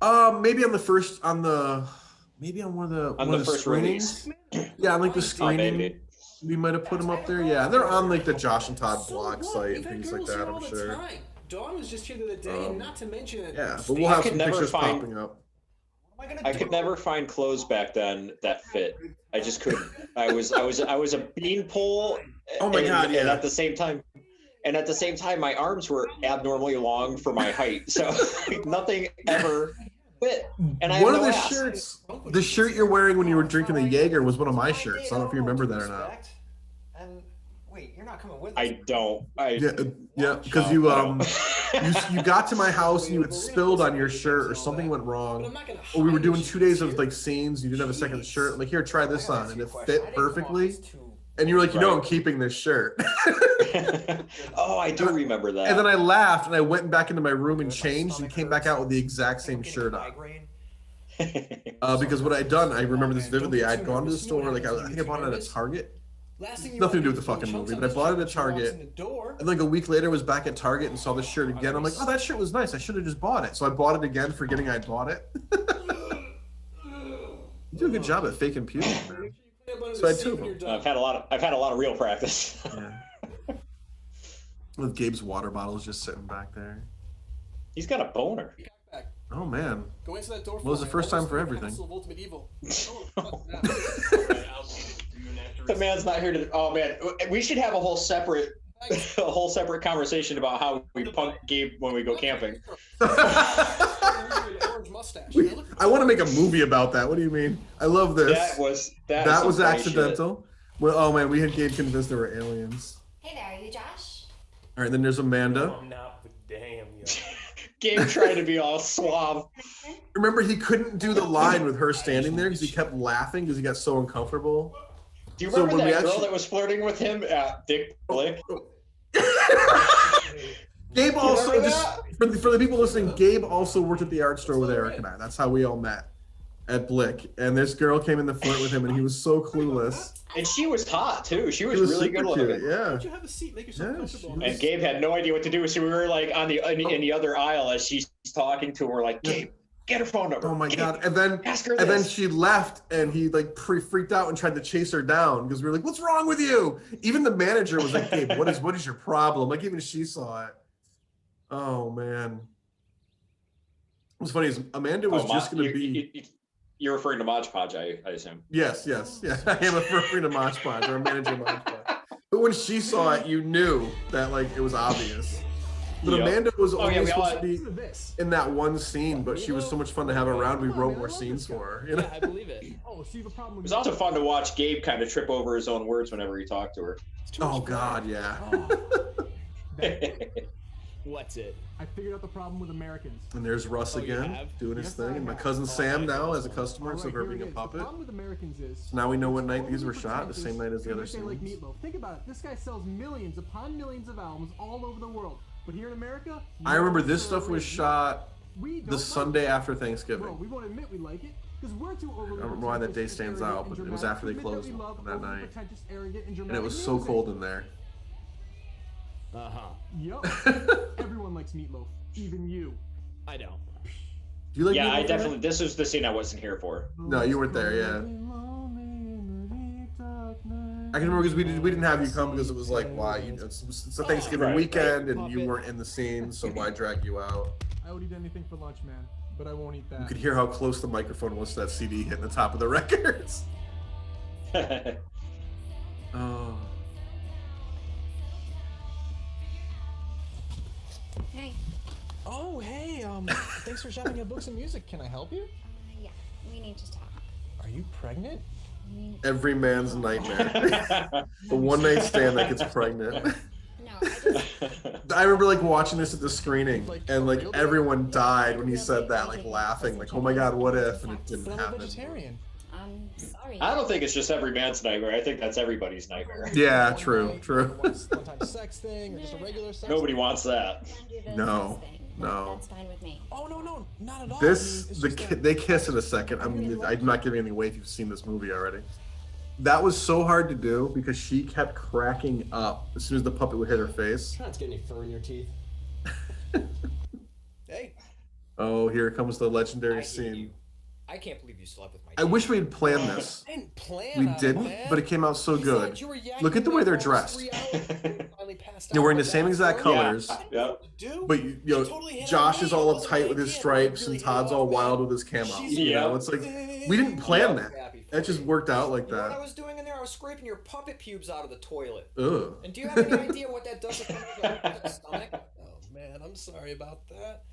Speaker 11: Maybe on the first maybe on one of
Speaker 6: On
Speaker 11: one
Speaker 6: the
Speaker 11: of the
Speaker 6: first
Speaker 11: screenings. Yeah, on like the screening.
Speaker 6: maybe.
Speaker 11: We might have put them up there. Yeah, they're on like the Josh and Todd blog site and things like that. I'm sure.
Speaker 8: Dawn was just here the other day, and not to mention.
Speaker 11: Yeah, but we'll have
Speaker 6: could
Speaker 11: some
Speaker 6: never
Speaker 11: pictures
Speaker 6: find-
Speaker 11: popping up.
Speaker 6: I could never find clothes back then that fit. I just couldn't. I was a beanpole.
Speaker 11: Oh my God,
Speaker 6: And
Speaker 11: yeah.
Speaker 6: at the same time, my arms were abnormally long for my height, so nothing ever fit. And I
Speaker 11: One
Speaker 6: have
Speaker 11: of
Speaker 6: no
Speaker 11: the
Speaker 6: ass.
Speaker 11: shirts, the shirt you're wearing when you were drinking the Jaeger was one of my shirts. I don't know if you remember that or not.
Speaker 5: And wait, you're not coming with us.
Speaker 6: I don't.
Speaker 11: Yeah, because you you got to my house and you had spilled on your shirt or something went wrong. Or we were doing 2 days of like scenes. You didn't have a second shirt. I'm like, here, try this on, and it fit perfectly. And you were like, you know, I'm keeping this shirt.
Speaker 6: Oh, I do remember that.
Speaker 11: And then I laughed and I went back into my room and changed and came back out with the exact same shirt on. Because what I'd done, I remember this vividly. I'd gone to the store, like I think I bought it at a Target. Nothing to do with the fucking movie, but I bought it at Target. And like a week later, I was back at Target and saw the shirt again. I'm like, oh, that shirt was nice. I should have just bought it. So I bought it again, forgetting I'd bought it. You do a good job at faking puberty, man. So I had 2 of them.
Speaker 6: I've had a lot of real practice.
Speaker 11: Yeah. With Gabe's water bottles just sitting back there.
Speaker 6: He's got a boner.
Speaker 11: Oh man.
Speaker 8: Go answer that door.
Speaker 11: Well, it was the first time for everything.
Speaker 8: Council of Ultimate Evil.
Speaker 6: The man's not here to. Oh man, we should have a whole separate conversation about how we punk Gabe when we go camping.
Speaker 8: Orange mustache.
Speaker 11: I want to make a movie about that. What do you mean? I love this.
Speaker 6: That
Speaker 11: was
Speaker 6: some funny
Speaker 11: accidental. Well, oh man, we had Gabe convinced there were aliens.
Speaker 7: Hey there, are you Josh?
Speaker 11: All right, then there's Amanda.
Speaker 12: I'm not, but damn, yo.
Speaker 6: Gabe trying to be all suave.
Speaker 11: Remember, he couldn't do the line with her standing there because he kept laughing because he got so uncomfortable.
Speaker 6: Do you
Speaker 11: So
Speaker 6: remember
Speaker 11: when
Speaker 6: that
Speaker 11: we
Speaker 6: girl
Speaker 11: actually-
Speaker 6: that was flirting with him at Dick Blick?
Speaker 11: Gabe also,
Speaker 6: remember
Speaker 11: just for the people listening, Gabe also worked at the art store with Eric and I. That's how we all met at Blick. And this girl came in to flirt with him, and he was so clueless.
Speaker 6: And she was hot too. She was,
Speaker 11: He was
Speaker 6: really
Speaker 11: super
Speaker 6: good looking.
Speaker 11: cute, yeah.
Speaker 8: Would you have a seat? Make yourself comfortable.
Speaker 6: And Gabe had no idea what to do, so we were like on the in the other aisle as she's talking to him. We're like, Gabe, get her phone number.
Speaker 11: Oh my
Speaker 6: Gabe,
Speaker 11: god! And then
Speaker 6: ask her
Speaker 11: then
Speaker 6: this.
Speaker 11: she left, and he like freaked out and tried to chase her down because we were like, "What's wrong with you?" Even the manager was like, "Gabe, what is your problem?" Like even she saw it. Oh man. What's funny is Amanda was just going to be.
Speaker 6: You're referring to Mod Podge, I assume.
Speaker 11: Yes. Yeah. I am referring to Mod Podge or manager Mod Podge. But when she saw it, you knew that like it was obvious. But Amanda was only supposed to be in that one scene, but she was so much fun to have around. We wrote more scenes for her. You know?
Speaker 10: Yeah, I believe it.
Speaker 8: Oh, so you have a problem
Speaker 6: It
Speaker 8: with
Speaker 6: was also fun to watch Gabe kind of trip over his own words whenever he talked to her.
Speaker 11: Oh God, yeah.
Speaker 10: What's it?
Speaker 8: I figured out the problem with Americans.
Speaker 11: And there's Russ again doing his thing, and my cousin Sam now as a customer instead of her being a puppet.
Speaker 8: The problem with Americans is
Speaker 11: So now we know what night these were shot, the same night as the other
Speaker 8: like
Speaker 11: scenes.
Speaker 8: Meatloaf. Think about it. This guy sells millions upon millions of albums all over the world. But here in America,
Speaker 11: I remember this stuff was shot
Speaker 8: we
Speaker 11: the Sunday after Thanksgiving.
Speaker 8: Bro, we won't admit we like it because we're too overly.
Speaker 11: I don't remember why that day stands out, but it was after they closed on that night. And it was so cold in there.
Speaker 8: Yup. Everyone likes Meatloaf, even you.
Speaker 10: I don't.
Speaker 11: Do you like
Speaker 6: Yeah, I
Speaker 11: Meatloaf?
Speaker 6: definitely. This was the scene I wasn't here for.
Speaker 11: No, you weren't there, yeah. I can remember because we didn't have you come because it was like, why? You know, it's a Thanksgiving weekend and you weren't in the scene, so why drag you out?
Speaker 8: I would eat anything for lunch, man, but I won't eat that.
Speaker 11: You could hear how close the microphone was to that CD hitting the top of the records. Oh.
Speaker 7: Hey.
Speaker 8: Oh, hey, thanks for shopping at Books and Music. Can I help you?
Speaker 7: Yeah, we need to talk.
Speaker 8: Are you pregnant?
Speaker 11: Every man's nightmare. The one night stand that gets pregnant.
Speaker 7: No,
Speaker 11: I remember like watching this at the screening and like everyone died when he said that, like laughing, like, oh my God, what if? And it didn't happen.
Speaker 7: I'm sorry.
Speaker 6: I don't think it's just every man's nightmare. I think that's everybody's nightmare.
Speaker 11: Yeah, true.
Speaker 8: One-time sex thing or just a regular sex
Speaker 6: Nobody
Speaker 8: thing?
Speaker 6: wants that.
Speaker 11: No.
Speaker 7: That's fine with me.
Speaker 8: Oh, no, not at all.
Speaker 11: They kiss in a second. I'm not giving anything away if you've seen this movie already. That was so hard to do because she kept cracking up as soon as the puppet would hit her face.
Speaker 10: Try not to get any fur in your teeth.
Speaker 8: Hey.
Speaker 11: Oh, here comes the legendary scene.
Speaker 5: I can't believe you slept with my
Speaker 11: I wish we had planned this.
Speaker 8: I didn't plan
Speaker 11: We
Speaker 8: on it,
Speaker 11: didn't,
Speaker 8: man.
Speaker 11: but it came out so good.
Speaker 8: You were yakking
Speaker 11: Look at the way they're
Speaker 8: for almost
Speaker 11: dressed.
Speaker 8: 3 hours. Finally passed
Speaker 11: They're
Speaker 8: out
Speaker 11: wearing the
Speaker 8: with
Speaker 11: same
Speaker 8: that.
Speaker 11: exact colors.
Speaker 6: Yeah.
Speaker 11: But you know, Josh is all uptight with his stripes, and Todd's all wild with his camo. You know, it's like we didn't plan that. That just worked out like
Speaker 5: You know what I
Speaker 11: that.
Speaker 5: was doing in there? I was scraping your puppet pubes out of the toilet.
Speaker 11: Ugh.
Speaker 5: And do you have any idea what that does to the stomach?
Speaker 8: Oh, man, I'm sorry about that.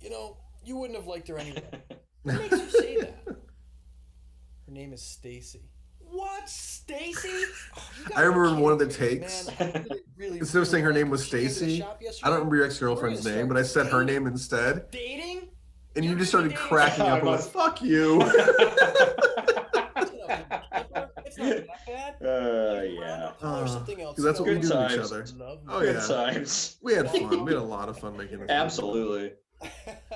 Speaker 8: You know, you wouldn't have liked her anyway.
Speaker 5: What makes you say that?
Speaker 8: Her name is Stacy.
Speaker 5: What, Stacy?
Speaker 11: I remember in one of the takes, instead of saying her name was Stacy, I don't remember your ex-girlfriend's name, but I said her name instead.
Speaker 5: Dating?
Speaker 11: And you just started cracking up. I'm like, fuck you.
Speaker 8: It's not that bad.
Speaker 6: Yeah.
Speaker 8: Or something else.
Speaker 11: Because that's what we
Speaker 6: Good
Speaker 11: do to each
Speaker 6: times.
Speaker 11: other. Oh,
Speaker 6: Good
Speaker 11: yeah.
Speaker 6: times.
Speaker 11: We had fun. We had a lot of fun making this.
Speaker 6: Absolutely.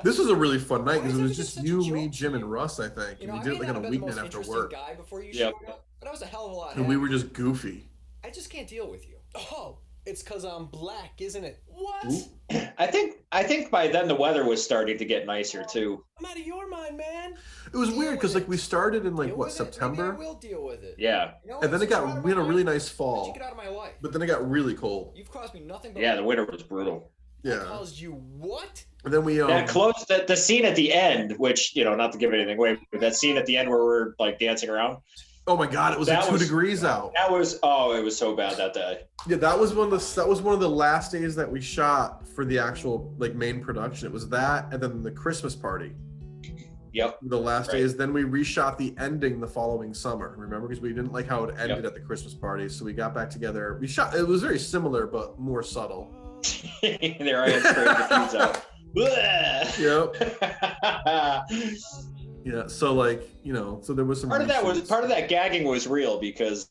Speaker 11: This was a really fun night because it was just you, me, Jim, and Russ, I think. And we did it like on a weeknight after work.
Speaker 5: Guy before you showed up, but I was a hell of a lot.
Speaker 11: And we were just goofy.
Speaker 5: I just can't deal with you.
Speaker 8: Oh, it's because I'm black, isn't it?
Speaker 5: What?
Speaker 6: I think by then the weather was starting to get nicer too.
Speaker 8: I'm out of your mind, man.
Speaker 11: It was weird because like we started in like what, September?
Speaker 5: Maybe I will deal with it.
Speaker 6: Yeah.
Speaker 5: You know,
Speaker 11: And then it got we had a really nice
Speaker 5: Get
Speaker 11: fall.
Speaker 5: out of my life.
Speaker 11: But then it got really cold.
Speaker 5: You've caused me nothing but.
Speaker 6: Yeah, the winter was brutal.
Speaker 11: Yeah.
Speaker 8: Caused you what?
Speaker 11: And then we
Speaker 6: That close the scene at the end, which, you know, not to give anything away, but that scene at the end where we're like dancing around.
Speaker 11: Oh my God, it was like 2 degrees out.
Speaker 6: It was so bad that day.
Speaker 11: Yeah, that was one of the last days that we shot for the actual like main production. It was that and then the Christmas party.
Speaker 6: Yep.
Speaker 11: The last days. Then we reshot the ending the following summer. Remember? Because we didn't like how it ended at the Christmas party. So we got back together. We shot it was very similar but more subtle.
Speaker 6: There I am spraying the fuse out.
Speaker 11: Yep. Yeah, so like, you know, so there was some
Speaker 6: part of that gagging was real because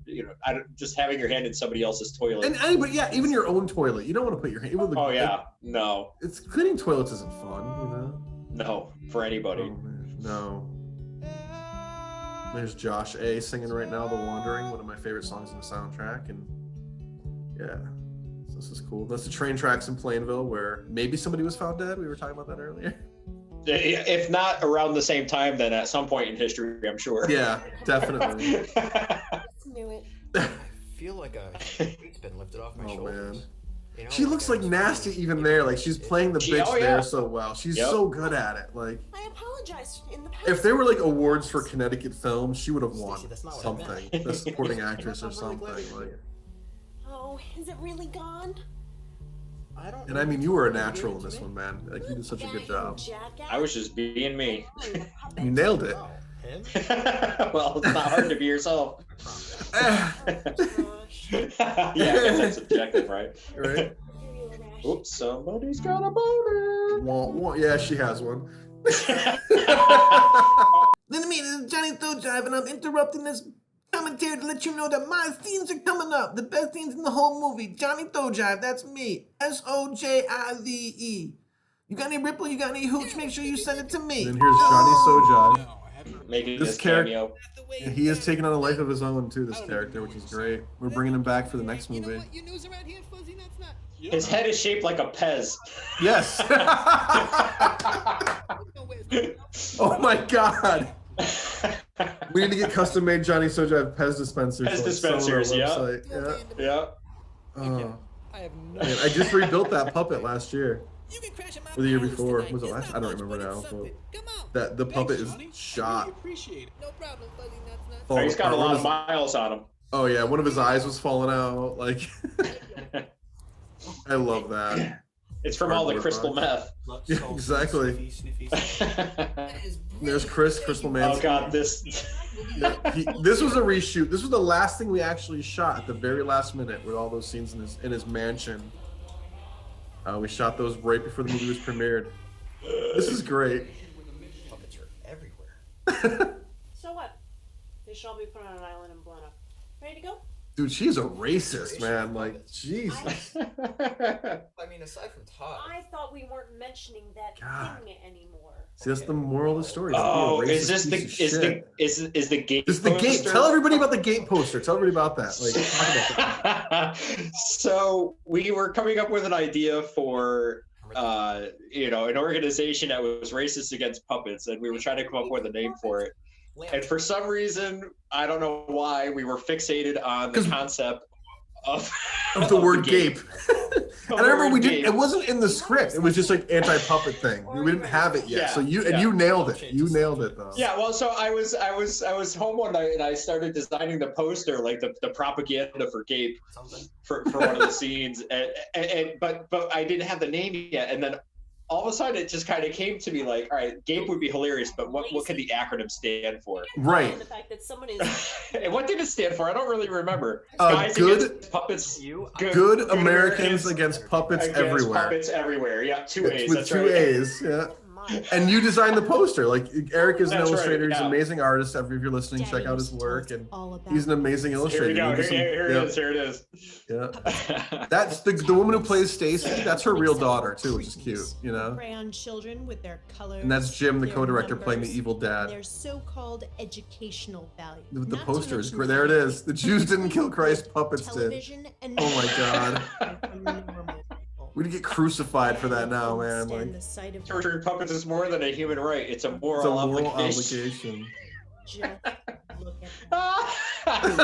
Speaker 6: you know, just having your hand in somebody else's toilet.
Speaker 11: And but yeah, even your own toilet. You don't want to put your hand.
Speaker 6: Oh yeah, no.
Speaker 11: It's cleaning toilets isn't fun, you know.
Speaker 6: No, for anybody.
Speaker 11: Oh, man, no. There's Josh A singing right now, "The Wandering," one of my favorite songs in the soundtrack, and yeah, so this is cool. That's the train tracks in Plainville where maybe somebody was found dead. We were talking about that earlier.
Speaker 6: If not around the same time, then at some point in history, I'm sure.
Speaker 11: Yeah, definitely.
Speaker 7: Knew it.
Speaker 5: I feel like a weight's been lifted off my shoulders.
Speaker 11: Man. She looks like nasty even there. Like she's playing the bitch there so well. She's so good at it. Like
Speaker 7: I apologize in the past.
Speaker 11: if there were like awards for Connecticut films, she would have won something. The supporting actress or something. Like.
Speaker 7: Oh, is it really gone?
Speaker 11: And I mean, you were a natural in this one, man. Like you did such a good job.
Speaker 6: I was just being me.
Speaker 11: You nailed it.
Speaker 6: Well, it's not hard to be yourself. Yeah, I guess that's subjective, right?
Speaker 11: Right.
Speaker 6: Oops, somebody's got a boner.
Speaker 11: Yeah, she has one.
Speaker 4: Listen to me, this is Johnny Sojive, and I'm interrupting this commentary to let you know that my scenes are coming up. The best scenes in the whole movie. Johnny Sojive, that's me. Sojive. You got any ripple? You got any hooch? Make sure you send it to me.
Speaker 11: And here's Johnny Sojive.
Speaker 6: Making
Speaker 11: This
Speaker 6: this
Speaker 11: character,
Speaker 6: cameo.
Speaker 11: he is taking on a life of his own too. This character, which is great. We're bringing him back for the next movie.
Speaker 6: His head is shaped like a Pez.
Speaker 11: Yes. Oh my God. We need to get custom-made Johnny Sojive Pez dispensers.
Speaker 6: Pez dispensers,
Speaker 11: yeah.
Speaker 6: Yeah.
Speaker 11: Oh. Man, I just rebuilt that puppet last year. Or the year before. Was it last? I don't remember now. But the puppet is shot.
Speaker 6: Oh, he's got a lot of miles on him.
Speaker 11: Oh yeah, one of his eyes was falling out. Like, I love that.
Speaker 6: It's from all the crystal meth.
Speaker 11: Yeah, exactly. There's Crystal Man.
Speaker 6: Oh God, this.
Speaker 11: This was a reshoot. This was the last thing we actually shot at the very last minute with all those scenes in his mansion. We shot those right before the movie was premiered. This is great.
Speaker 10: Puppets are everywhere.
Speaker 7: So what? They shall be put on an island and blown up. Ready to go?
Speaker 11: Dude, she's a racist, man. Like, Jesus.
Speaker 10: I mean, aside from Todd.
Speaker 7: I thought we weren't mentioning that thing anymore.
Speaker 11: See, that's the moral of the story.
Speaker 6: Oh, is this the is the gate?
Speaker 11: This is the gate. Tell everybody about the gate poster. Tell everybody about that. Like, talk about that.
Speaker 6: So we were coming up with an idea for an organization that was racist against puppets, and we were trying to come up with a name for it. And for some reason, I don't know why, we were fixated on the concept of
Speaker 11: the word gape. And I remember it wasn't in the script. It was just like anti-puppet thing. We didn't have it yet. So you nailed it. You nailed it though.
Speaker 6: Yeah, well, so I was home one night and I started designing the poster, like the propaganda for gape for one of the scenes, but I didn't have the name yet, and then all of a sudden it just kind of came to me like, all right, gape would be hilarious, but what could the acronym stand for?
Speaker 11: Right.
Speaker 7: The fact that someone is
Speaker 6: And what did it stand for? I don't really remember.
Speaker 11: Guys
Speaker 6: against puppets.
Speaker 11: Good Americans against puppets everywhere.
Speaker 6: Puppets everywhere. Yeah, two A's.
Speaker 11: With
Speaker 6: That's
Speaker 11: two
Speaker 6: right.
Speaker 11: A's. Yeah. And you designed the poster. Like, Eric is an
Speaker 6: That's
Speaker 11: illustrator.
Speaker 6: right,
Speaker 11: He's an
Speaker 6: yeah.
Speaker 11: amazing artist. If you're listening, check out his work. And he's an amazing illustrator.
Speaker 6: Here we go.
Speaker 11: He did
Speaker 6: Here it is. Here it is.
Speaker 11: Yeah. That's the woman who plays Stacy. That's her real daughter too, which is cute. You know.
Speaker 13: Crayon children with their colors.
Speaker 11: And that's Jim, the
Speaker 13: their
Speaker 11: co-director, playing the
Speaker 13: numbers,
Speaker 11: evil dad.
Speaker 13: Their so-called educational value.
Speaker 11: The
Speaker 13: Not to
Speaker 11: poster is
Speaker 13: mention
Speaker 11: great. There it is. The Jews didn't kill Christ. Puppets did.
Speaker 13: television and
Speaker 11: Oh my God. We'd get crucified for that now, man. Like,
Speaker 13: the sight of
Speaker 6: Torturing puppets is more than a human right. It's a
Speaker 11: it's a
Speaker 6: moral
Speaker 11: moral
Speaker 6: obligation.
Speaker 11: obligation.
Speaker 13: just look at
Speaker 6: I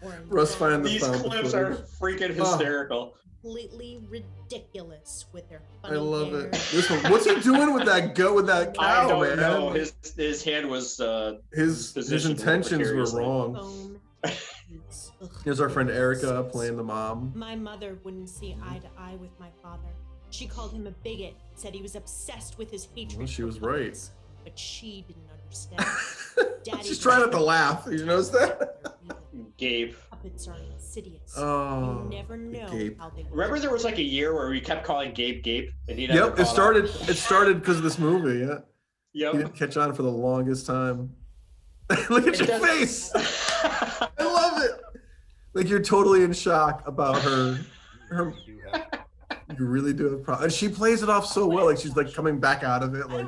Speaker 6: love
Speaker 11: Russ finding the
Speaker 6: these. These
Speaker 11: found
Speaker 6: clips
Speaker 11: footage.
Speaker 6: are freaking hysterical.
Speaker 13: completely ridiculous with their
Speaker 11: I
Speaker 13: funny
Speaker 11: love
Speaker 13: hair.
Speaker 11: it. This one, what's he doing with that goat, with that cow,
Speaker 6: I don't
Speaker 11: man?
Speaker 6: know.
Speaker 11: Like,
Speaker 6: His hand was
Speaker 11: his
Speaker 6: positioned
Speaker 11: intentions were
Speaker 6: precariously.
Speaker 11: wrong.
Speaker 13: Bone. Ugh.
Speaker 11: Here's our friend Erica playing the mom.
Speaker 13: My mother wouldn't see eye to eye with my father. She called him a bigot, said he was obsessed with his hatred.
Speaker 11: Well, she
Speaker 13: for
Speaker 11: was right.
Speaker 13: puppets, but she didn't understand. Daddy
Speaker 11: She's trying not to laugh. You notice that?
Speaker 6: Gabe.
Speaker 13: Puppets are insidious.
Speaker 11: Oh,
Speaker 13: you never know
Speaker 11: Gabe.
Speaker 13: how they work.
Speaker 6: Remember there was like a year where we kept calling Gabe, and he never
Speaker 11: Yep, it
Speaker 6: caught
Speaker 11: started.
Speaker 6: on.
Speaker 11: It started because of this movie. Yeah. He
Speaker 6: Yep.
Speaker 11: didn't catch on for the longest time. Look at your face. I love it. Like you're totally in shock about her. You really do have a problem. And she plays it off so well. Like she's like coming back out of it. Like,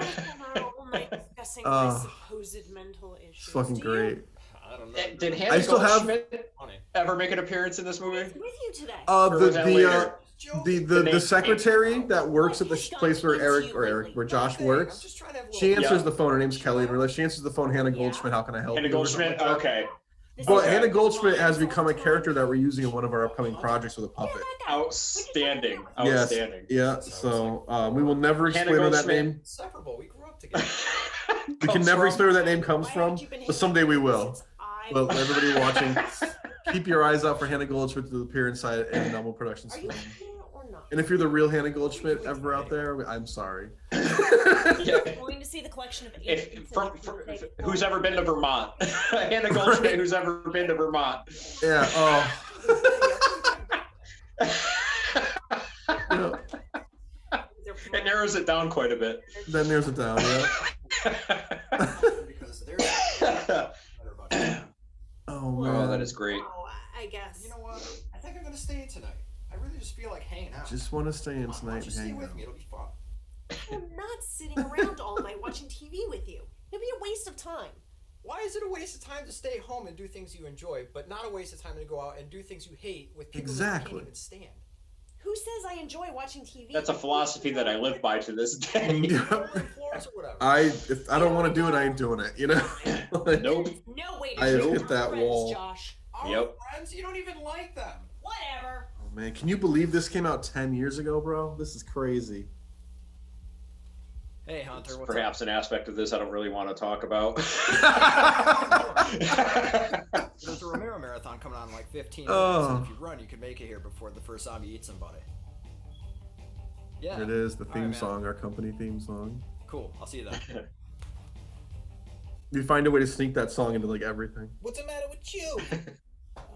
Speaker 7: discussing my supposed mental issues.
Speaker 11: it's fucking great.
Speaker 10: I don't know.
Speaker 6: Did Hannah
Speaker 11: I still have-
Speaker 6: Goldschmidt ever make an appearance in this movie?
Speaker 7: With you today.
Speaker 6: Or was that later?
Speaker 11: The secretary that works at the place where Josh works. She answers the phone. Her name's Kelly. In real life, she answers the phone. Hannah Goldschmidt. How can I help
Speaker 6: Hannah
Speaker 11: you? or something
Speaker 6: Goldschmidt.
Speaker 11: like that.
Speaker 6: Okay.
Speaker 11: But Hannah Goldschmidt has become a character that we're using in one of our upcoming projects with a puppet.
Speaker 6: Outstanding.
Speaker 11: Yes.
Speaker 6: Outstanding.
Speaker 11: Yeah. So we will never explain where that name.
Speaker 10: Inseparable. We grew up together.
Speaker 11: We can never explain where that name comes from, but someday we will. But everybody watching, keep your eyes out for Hannah Goldschmidt to appear inside an Elmwood Productions film. And if you're the real Hannah Goldschmidt ever out there, I'm sorry.
Speaker 7: Going to see the collection of
Speaker 6: Who's ever been to Vermont? Hannah Goldschmidt, who's ever been to Vermont?
Speaker 11: Yeah. Oh.
Speaker 6: It narrows it down quite a bit.
Speaker 11: That narrows it down, yeah.
Speaker 10: Because there's
Speaker 11: Oh man.
Speaker 6: That is great.
Speaker 13: Oh, I guess.
Speaker 10: You know what? I think I'm gonna stay in tonight. I really just feel like hanging out.
Speaker 11: Just want to stay in tonight
Speaker 10: Why don't
Speaker 11: and
Speaker 10: you stay
Speaker 11: hang
Speaker 10: with
Speaker 11: out.
Speaker 10: me? It'll be fun.
Speaker 13: I'm not sitting around all night watching TV with you. It'd be a waste of time.
Speaker 10: Why is it a waste of time to stay home and do things you enjoy, but not a waste of time to go out and do things you hate with people who you can't even stand?
Speaker 13: Who says I enjoy watching TV?
Speaker 6: That's a philosophy that I live by to this day.
Speaker 11: I don't want to do it, I ain't doing it. You know. Like,
Speaker 6: Nope.
Speaker 7: No way to
Speaker 11: I have
Speaker 7: treat
Speaker 11: hit
Speaker 7: your
Speaker 11: that
Speaker 7: friends,
Speaker 11: wall.
Speaker 7: Josh.
Speaker 6: Yep.
Speaker 10: Friends, you don't even like them.
Speaker 7: Whatever.
Speaker 11: Oh man, can you believe this came out 10 years ago, bro? This is crazy.
Speaker 10: Hey Hunter, what's
Speaker 6: Perhaps an aspect of this I don't really want to talk about.
Speaker 10: There's a Romero marathon coming on in like 15 minutes,
Speaker 11: Oh.
Speaker 10: and if you run, you can make it here before the first zombie eats somebody. Yeah.
Speaker 11: Here it is, the
Speaker 10: All
Speaker 11: theme
Speaker 10: right, man.
Speaker 11: song, our company theme song.
Speaker 10: Cool. I'll see you then.
Speaker 11: We find a way to sneak that song into like everything.
Speaker 8: What's the matter with you?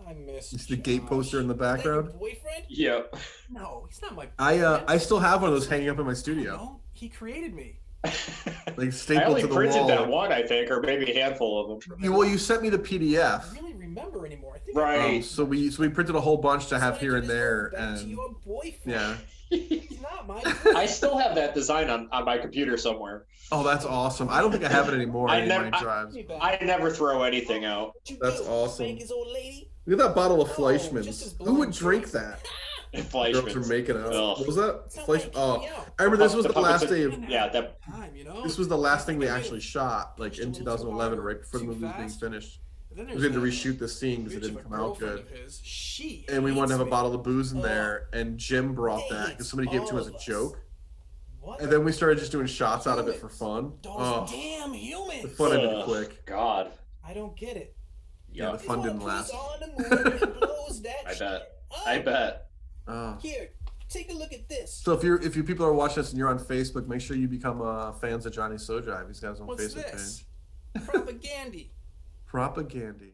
Speaker 8: I miss
Speaker 11: You see the gate poster in the background?
Speaker 8: boyfriend?
Speaker 6: Yep.
Speaker 8: No, he's not my
Speaker 11: I still have one of those hanging up in my studio.
Speaker 8: No, he created me.
Speaker 11: Like
Speaker 6: I
Speaker 11: stapled
Speaker 6: only
Speaker 11: to the
Speaker 6: printed
Speaker 11: wall.
Speaker 6: that one, I think, or maybe a handful of them.
Speaker 11: You sent me the PDF.
Speaker 8: I really remember anymore. I think
Speaker 6: Right.
Speaker 11: So we printed a whole bunch to have here and there,
Speaker 8: back to
Speaker 11: and
Speaker 8: your boyfriend.
Speaker 11: yeah.
Speaker 8: He's not my
Speaker 6: I still have that design on my computer somewhere.
Speaker 11: Oh, that's awesome. I don't think I have it anymore
Speaker 6: I
Speaker 11: in
Speaker 6: never-
Speaker 11: my drives.
Speaker 6: I never throw anything out.
Speaker 11: That's awesome.
Speaker 8: Spank his old lady.
Speaker 11: Look at that bottle of
Speaker 8: just
Speaker 11: Fleischmann's.
Speaker 8: his
Speaker 11: Who would
Speaker 8: blonde
Speaker 11: drink that? Girls are making out.
Speaker 6: Ugh.
Speaker 11: What was that?
Speaker 8: It's not
Speaker 11: Fleisch.
Speaker 8: like
Speaker 11: Oh,
Speaker 8: me out.
Speaker 11: I remember this was the
Speaker 6: puppets
Speaker 11: last day of.
Speaker 6: Yeah, that.
Speaker 8: Time, you know?
Speaker 11: This was the last thing we actually shot, like in 2011, right before the movie was being finished.
Speaker 8: Then
Speaker 11: We had to reshoot this scene because it didn't come out good.
Speaker 8: She
Speaker 11: And we wanted to have a
Speaker 8: hates
Speaker 11: bottle of booze in
Speaker 8: Oh.
Speaker 11: there, and Jim brought that because somebody gave it to him as a
Speaker 8: all of us.
Speaker 11: joke.
Speaker 8: me. What?
Speaker 11: And then we started just doing shots out of it for fun.
Speaker 8: Those
Speaker 11: Oh,
Speaker 8: damn humans.
Speaker 11: the fun ended
Speaker 6: Ugh,
Speaker 11: quick.
Speaker 6: God.
Speaker 8: I don't get it.
Speaker 11: Yeah, the
Speaker 6: Yup.
Speaker 11: fun didn't
Speaker 8: Puts
Speaker 11: last.
Speaker 8: on the moon and blows that
Speaker 6: I
Speaker 8: shit
Speaker 6: bet.
Speaker 8: up.
Speaker 6: I bet.
Speaker 11: Oh.
Speaker 8: Here, take a look at this.
Speaker 11: So if you people are watching this and you're on Facebook, make sure you become fans of Johnny Sojive. He's got his own
Speaker 8: What's
Speaker 11: Facebook
Speaker 8: this?
Speaker 11: page.
Speaker 8: Propaganda.
Speaker 11: Propagandy.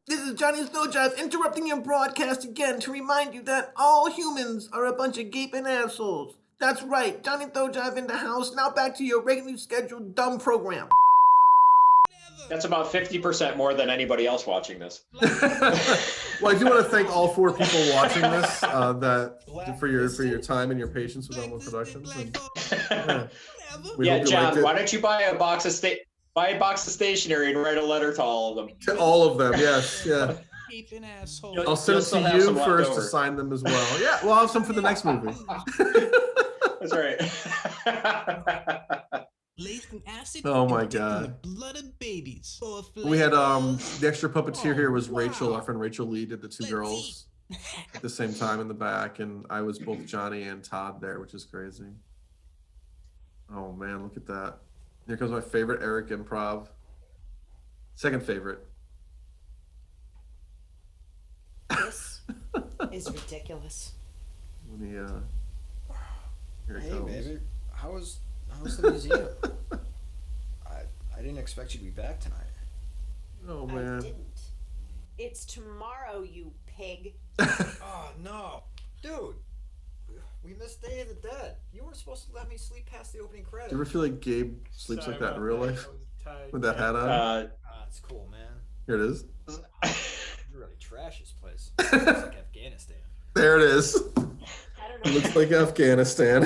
Speaker 11: This is Johnny Sojive interrupting your broadcast again to remind you that all humans are a bunch of gaping assholes. That's right, Johnny Sojive in the house. Now back to your regularly scheduled dumb program.
Speaker 6: That's about 50% more than anybody else watching this.
Speaker 11: Well, I do want to thank all 4 people watching this for your time and your patience with Elmwood Productions. And, we
Speaker 6: Yeah,
Speaker 11: hope you liked
Speaker 6: John,
Speaker 11: it.
Speaker 6: why don't you buy a box of stationery and write a letter to all of them?
Speaker 11: To all of them, yes, yeah.
Speaker 8: Gaping asshole.
Speaker 11: I'll send
Speaker 6: You'll
Speaker 11: it
Speaker 6: still
Speaker 11: to
Speaker 6: have
Speaker 11: you
Speaker 6: some left
Speaker 11: first
Speaker 6: over.
Speaker 11: to sign them as well. Yeah, we'll have some for the next movie.
Speaker 6: That's right.
Speaker 8: Laced in acid.
Speaker 11: Oh my
Speaker 8: and dipped in
Speaker 11: God.
Speaker 8: the blood of babies.
Speaker 11: We had the extra puppeteer here was Rachel, our friend Rachel Lee did the 2 girls at the same time in the back, and I was both Johnny and Todd there, which is crazy. Oh man, look at that. Here comes my favorite Eric improv. Second favorite.
Speaker 13: This is ridiculous.
Speaker 11: When he, here it
Speaker 10: Hey,
Speaker 11: comes.
Speaker 10: baby. How's the museum? I didn't expect you to be back tonight.
Speaker 11: Oh
Speaker 13: I
Speaker 11: man.
Speaker 13: didn't. It's tomorrow, you pig.
Speaker 10: Oh no, dude. We missed Day of the Dead. You weren't supposed to let me sleep past the opening credits.
Speaker 11: Do you ever feel like Gabe sleeps
Speaker 12: Sorry
Speaker 11: like that in
Speaker 12: about
Speaker 11: real
Speaker 12: that.
Speaker 11: life?
Speaker 12: I was tired.
Speaker 11: With that hat on?
Speaker 10: It's cool, man.
Speaker 11: Here it is.
Speaker 10: You really trash this place. It's like Afghanistan.
Speaker 11: There it is.
Speaker 13: I don't
Speaker 11: It
Speaker 13: know.
Speaker 11: looks like Afghanistan.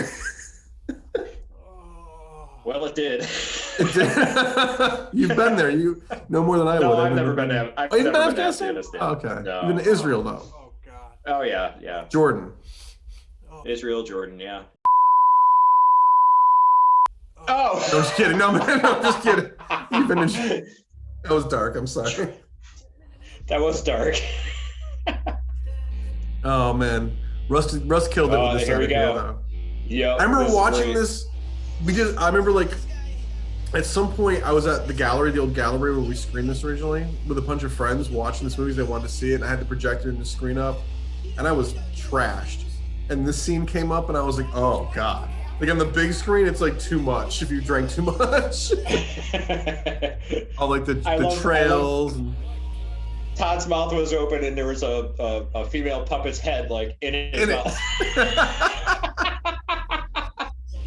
Speaker 6: Well, it did.
Speaker 11: You've been there. You know more than I
Speaker 6: No,
Speaker 11: would.
Speaker 6: I've never been to. I've
Speaker 11: Oh, you've
Speaker 6: never
Speaker 11: been to
Speaker 6: been to
Speaker 11: Afghanistan?
Speaker 6: Afghanistan.
Speaker 11: Okay.
Speaker 6: No.
Speaker 11: You've been to Israel, though.
Speaker 8: Oh God.
Speaker 6: Oh yeah, yeah.
Speaker 11: Jordan.
Speaker 6: Israel, Jordan, yeah.
Speaker 11: No, I'm just kidding. No, man, I'm just kidding. You've been in... That was dark. I'm sorry.
Speaker 6: That was dark.
Speaker 11: Oh man, Russ killed it with this
Speaker 6: here we
Speaker 11: idea,
Speaker 6: go.
Speaker 11: though.
Speaker 6: Yeah.
Speaker 11: I remember watching this. I remember like at some point I was at the gallery, the old gallery where we screened this originally, with a bunch of friends watching this movie. They wanted to see it, and I had the projector and the screen up, and I was trashed. And this scene came up, and I was like, oh god. Like on the big screen, it's like too much if you drank too much. All like the trails. And...
Speaker 6: Todd's mouth was open, and there was a female puppet's head like in his mouth.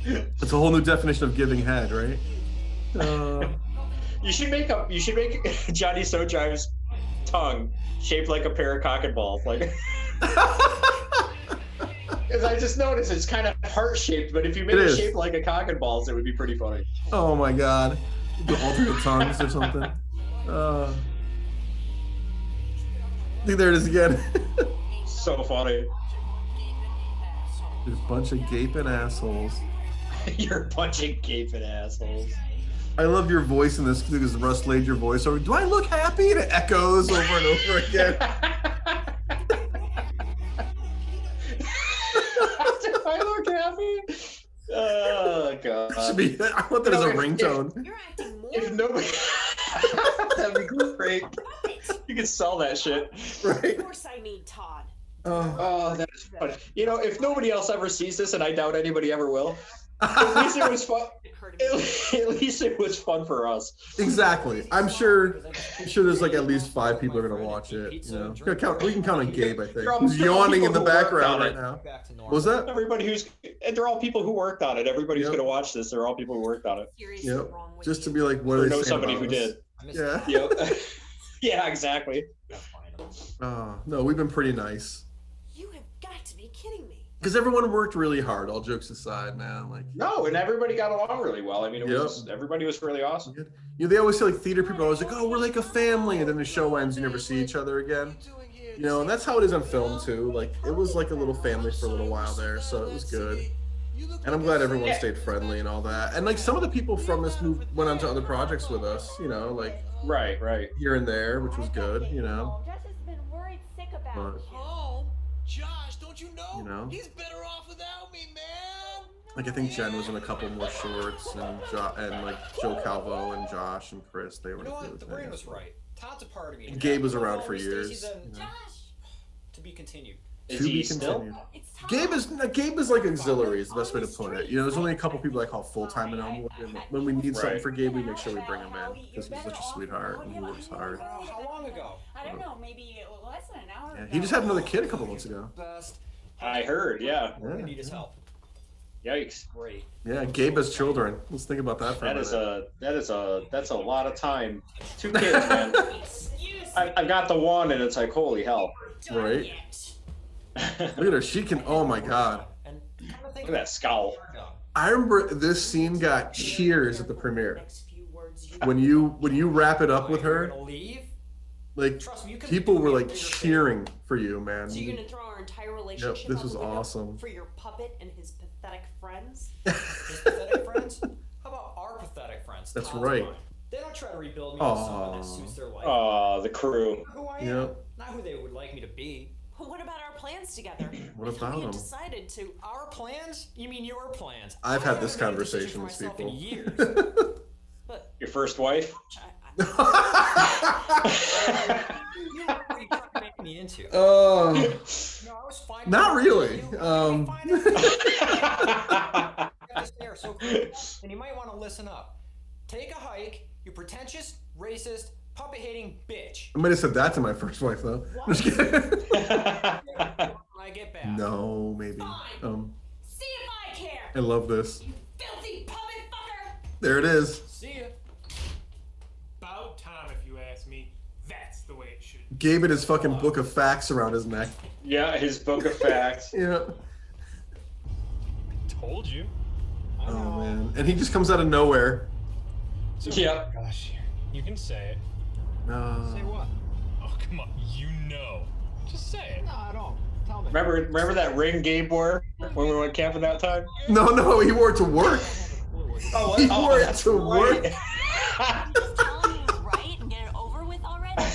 Speaker 11: It's a whole new definition of giving head, right?
Speaker 6: You should make Johnny Sojive's tongue shaped like a pair of cock and balls, like. Because I just noticed it's kind of heart-shaped, but if you made it shaped like a cock and balls, it would be pretty funny.
Speaker 11: Oh my god. The alternate tongues or something. See, there it is again.
Speaker 6: So funny.
Speaker 11: There's a bunch of gaping assholes.
Speaker 6: You're a bunch of gaping assholes.
Speaker 11: I love your voice in this too, because Russ laid your voice over. Do I look happy? And it echoes over and over again.
Speaker 6: Do I look happy? Oh god.
Speaker 11: I want that as a ringtone.
Speaker 7: You're acting more.
Speaker 6: If nobody, that'd be great. You could sell that shit.
Speaker 7: Of course, I need Todd.
Speaker 6: Oh, that is funny. You know, if nobody else ever sees this, and I doubt anybody ever will, at least it was fun. At least it was fun for us.
Speaker 11: Exactly. I'm sure there's like at least 5 people are gonna watch it. You know, we can count on Gabe. I think he's yawning in the background right now. What was that?
Speaker 6: They're all people who worked on it. Everybody who's gonna watch this, they're all people who worked on it.
Speaker 11: Yep. Just to be like, what are they saying
Speaker 6: somebody
Speaker 11: about
Speaker 6: who
Speaker 11: us?
Speaker 6: did.
Speaker 11: Yeah.
Speaker 6: Yep. Yeah, exactly.
Speaker 11: No, we've been pretty nice.
Speaker 7: You have got to be kidding me.
Speaker 11: Because everyone worked really hard. All jokes aside, man. Like
Speaker 6: no, and everybody got along really well. I mean, everybody was really awesome.
Speaker 11: You know, they always say like theater people are always like, oh, we're like a family, and then the show ends, you never see each other again. You know, and that's how it is on film too. Like it was like a little family for a little while there, so it was good. And I'm glad everyone stayed friendly and all that. And like some of the people from this movie went on to other projects with us. You know, like
Speaker 6: right
Speaker 11: here and there, which was good. You know.
Speaker 7: Josh has been worried sick about you.
Speaker 8: Oh, Josh, don't you know?
Speaker 11: You know.
Speaker 8: He's better off without me, man.
Speaker 11: Like I think Jen was in a couple more shorts, and like Joe Calvo and Josh and Chris, they were.
Speaker 10: You know what? The brain was right. Todd's a part of me.
Speaker 11: Gabe was around for years.
Speaker 10: To be continued.
Speaker 11: To be continued. Gabe is like auxiliary is the best way to put it. You know, there's only a couple people I call full time in Elmwood. And when we need something for Gabe, we make sure we bring him in because he's such a sweetheart and he works hard.
Speaker 10: How long ago?
Speaker 7: I don't know, maybe less than an hour.
Speaker 11: Yeah, he just had another kid a couple months ago.
Speaker 6: I heard, yeah.
Speaker 10: We're gonna need his help.
Speaker 6: Yikes!
Speaker 10: Great.
Speaker 11: Yeah, Gabe has children. Let's think about that for a minute.
Speaker 6: That's a lot of time. 2 kids, man. I've got the one, and it's like holy hell.
Speaker 11: Right. Look at her. She can. Oh my god.
Speaker 6: Look at that scowl.
Speaker 11: I remember this scene got cheers at the premiere. When you wrap it up with her, like people were like cheering for you, man.
Speaker 7: So you're gonna throw our entire relationship
Speaker 11: Yep, this was
Speaker 7: out the window
Speaker 11: awesome.
Speaker 7: for your puppet and his pathetic friends?
Speaker 10: His pathetic friends? How about our pathetic friends?
Speaker 11: That's
Speaker 10: Todd's
Speaker 11: right.
Speaker 10: mine. They don't try to rebuild me into someone that suits their life.
Speaker 6: Oh, the crew.
Speaker 10: Who I am,
Speaker 11: Yep.
Speaker 10: not who they would like me to be.
Speaker 7: But what about our plans together?
Speaker 11: What
Speaker 7: I thought
Speaker 11: about
Speaker 7: we had
Speaker 11: them?
Speaker 7: decided to.
Speaker 10: Our plans? You mean your plans?
Speaker 11: I've had this
Speaker 10: I haven't made a decision
Speaker 11: conversation with
Speaker 10: for myself
Speaker 11: people.
Speaker 10: in years.
Speaker 6: Your first wife?
Speaker 10: You know what you're trying to make me into.
Speaker 11: Oh.
Speaker 10: No, I was fine.
Speaker 11: Not really.
Speaker 10: So cool. And you might want to listen up. Take a hike, you pretentious, racist, puppet-hating bitch.
Speaker 11: I might have said that to my first wife though. Just kidding.
Speaker 10: When I get back.
Speaker 11: No, maybe.
Speaker 7: See if I care.
Speaker 11: I love this.
Speaker 7: Filthy puppet fucker.
Speaker 11: There it is.
Speaker 10: See ya.
Speaker 9: About time, if you ask me. That's the way it should be.
Speaker 11: Gave it his fucking book of facts around his neck.
Speaker 6: Yeah, his book of facts.
Speaker 11: Yeah.
Speaker 9: Told you.
Speaker 11: Oh man, and he just comes out of nowhere.
Speaker 6: Yep.
Speaker 9: Gosh, you can say it.
Speaker 10: Say what?
Speaker 9: Oh, come on. You know. Just say it.
Speaker 10: No, I don't. Tell me.
Speaker 6: Remember that ring Gabe wore when we went camping that time?
Speaker 11: No, he wore it to work.
Speaker 6: Oh,
Speaker 11: He wore it
Speaker 6: that's
Speaker 11: to work.
Speaker 6: right.
Speaker 7: Just tell him he was right and get it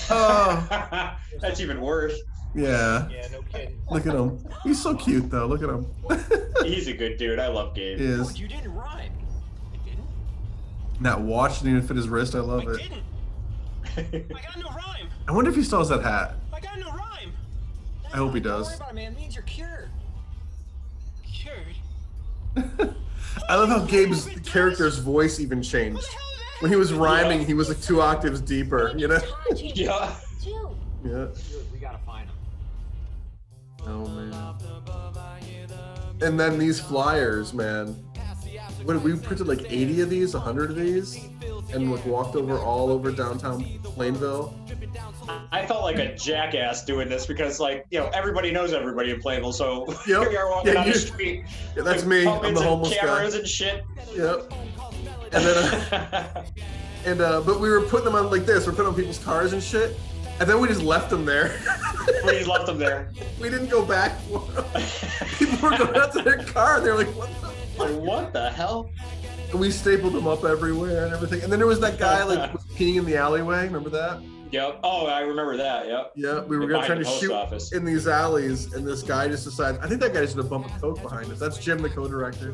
Speaker 11: Oh.
Speaker 6: That's even worse.
Speaker 11: Yeah.
Speaker 9: Yeah, no kidding.
Speaker 11: Look at him. He's so cute though. Look at him.
Speaker 6: He's a good dude. I love Gabe.
Speaker 11: He is.
Speaker 10: You didn't rhyme. I didn't.
Speaker 11: That watch didn't even fit his wrist. I love it.
Speaker 10: I got no rhyme.
Speaker 11: I wonder if he still has that hat.
Speaker 10: I got no rhyme.
Speaker 11: I hope he
Speaker 10: Don't worry
Speaker 11: does.
Speaker 10: about it, man. It means you're cured.
Speaker 13: Cured?
Speaker 11: I love how Gabe's character's voice even changed. When he was rhyming, he was like 2 octaves deeper, you know?
Speaker 6: Yeah.
Speaker 11: Yeah.
Speaker 10: Dude, we gotta find him.
Speaker 11: Oh, man. And then these flyers, man. What, we printed like 80 of these, 100 of these, and like walked all over downtown Plainville.
Speaker 6: I felt like a jackass doing this because, like, you know, everybody knows everybody in Plainville, so here you are walking down the street.
Speaker 11: Yeah, that's me. I'm the homeless guy.
Speaker 6: Cameras and shit.
Speaker 11: Yep. And then, but we were putting them on like this. We're putting on people's cars and shit. And then we just left them there.
Speaker 6: We just left them there.
Speaker 11: We didn't go back for them. People were going out to their car. They're like, what the fuck?
Speaker 6: What the hell?
Speaker 11: And we stapled them up everywhere and everything. And then there was that guy like was peeing in the alleyway. Remember that?
Speaker 6: Yep. Oh, I remember that. Yep.
Speaker 11: Yeah, we were trying to shoot in these alleys, and this guy just decided. I think that guy just did a bump of coke behind us. That's Jim, the co-director.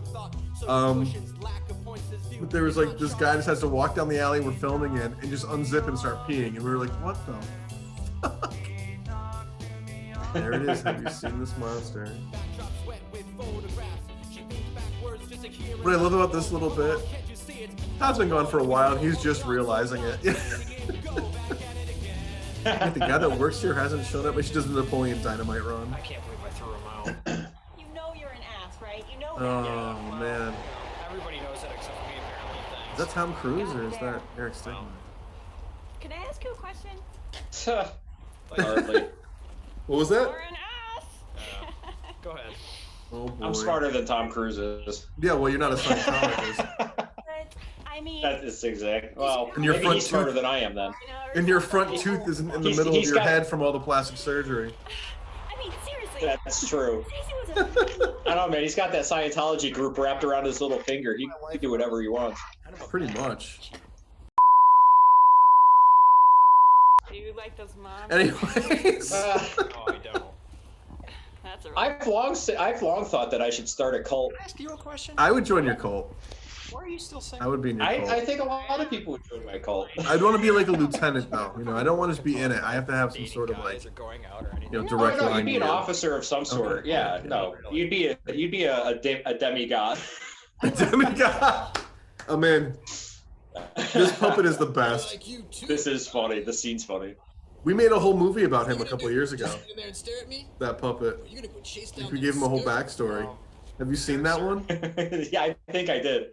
Speaker 11: But there was like this guy decides to walk down the alley we're filming in and just unzip and start peeing, and we were like, what the fuck? There it is. Have you seen this monster? What I love about this little bit, Todd's been gone for a while, and he's just realizing it. The guy that works here hasn't shown up, but she does the Napoleon Dynamite run.
Speaker 10: I can't believe I threw him out.
Speaker 7: You know you're an ass, right? You know that.
Speaker 11: Oh, man.
Speaker 10: Everybody knows that except for me, apparently.
Speaker 11: Is that Tom Cruise or is that Eric Stigma?
Speaker 7: Can I ask you a question?
Speaker 6: Hardly.
Speaker 11: What was that?
Speaker 7: You're an ass.
Speaker 10: Go ahead.
Speaker 11: Oh, boy.
Speaker 6: I'm smarter than Tom Cruise is.
Speaker 11: Yeah, well, you're not a Scientologist.
Speaker 7: I mean,
Speaker 6: That is exact. Well,
Speaker 11: And your
Speaker 6: maybe
Speaker 11: front
Speaker 6: he's smarter
Speaker 11: tooth-
Speaker 6: than I am then.
Speaker 11: And your front tooth is in the middle of
Speaker 6: he's
Speaker 11: your
Speaker 6: got-
Speaker 11: head from all the plastic surgery.
Speaker 7: I mean, seriously.
Speaker 6: That's true.
Speaker 7: Stacey was a
Speaker 6: I don't know, man. He's got that Scientology group wrapped around his little finger. He can do whatever he wants.
Speaker 11: Pretty much.
Speaker 7: Do you like those moms?
Speaker 11: Anyways.
Speaker 10: No, I don't.
Speaker 7: That's alright.
Speaker 6: I've long thought that I should start a cult.
Speaker 10: Can I ask you a question?
Speaker 11: I would join your cult.
Speaker 10: Why are you still single?
Speaker 11: I would be in your cult.
Speaker 6: I think a lot of people would join my cult.
Speaker 11: I'd want to be like a lieutenant, though. You know, I don't want to just be in it. I have to have some sort of like,
Speaker 10: Guys are going out or anything.
Speaker 11: you know,
Speaker 6: No,
Speaker 11: direct
Speaker 6: no,
Speaker 11: line.
Speaker 6: you'd be an
Speaker 11: to you.
Speaker 6: officer of some sort.
Speaker 11: Okay.
Speaker 6: Yeah, no, you'd be a demigod.
Speaker 11: A demigod. I'm in. This puppet is the best.
Speaker 6: This is funny. The scene's funny.
Speaker 11: We made a whole movie about him a couple of years ago.
Speaker 8: Stand there and stare at me?
Speaker 11: That puppet.
Speaker 8: You're gonna go chase
Speaker 11: Like
Speaker 8: down
Speaker 11: we gave him a whole
Speaker 8: that
Speaker 11: backstory. Have you seen that one?
Speaker 6: Yeah, I think I did.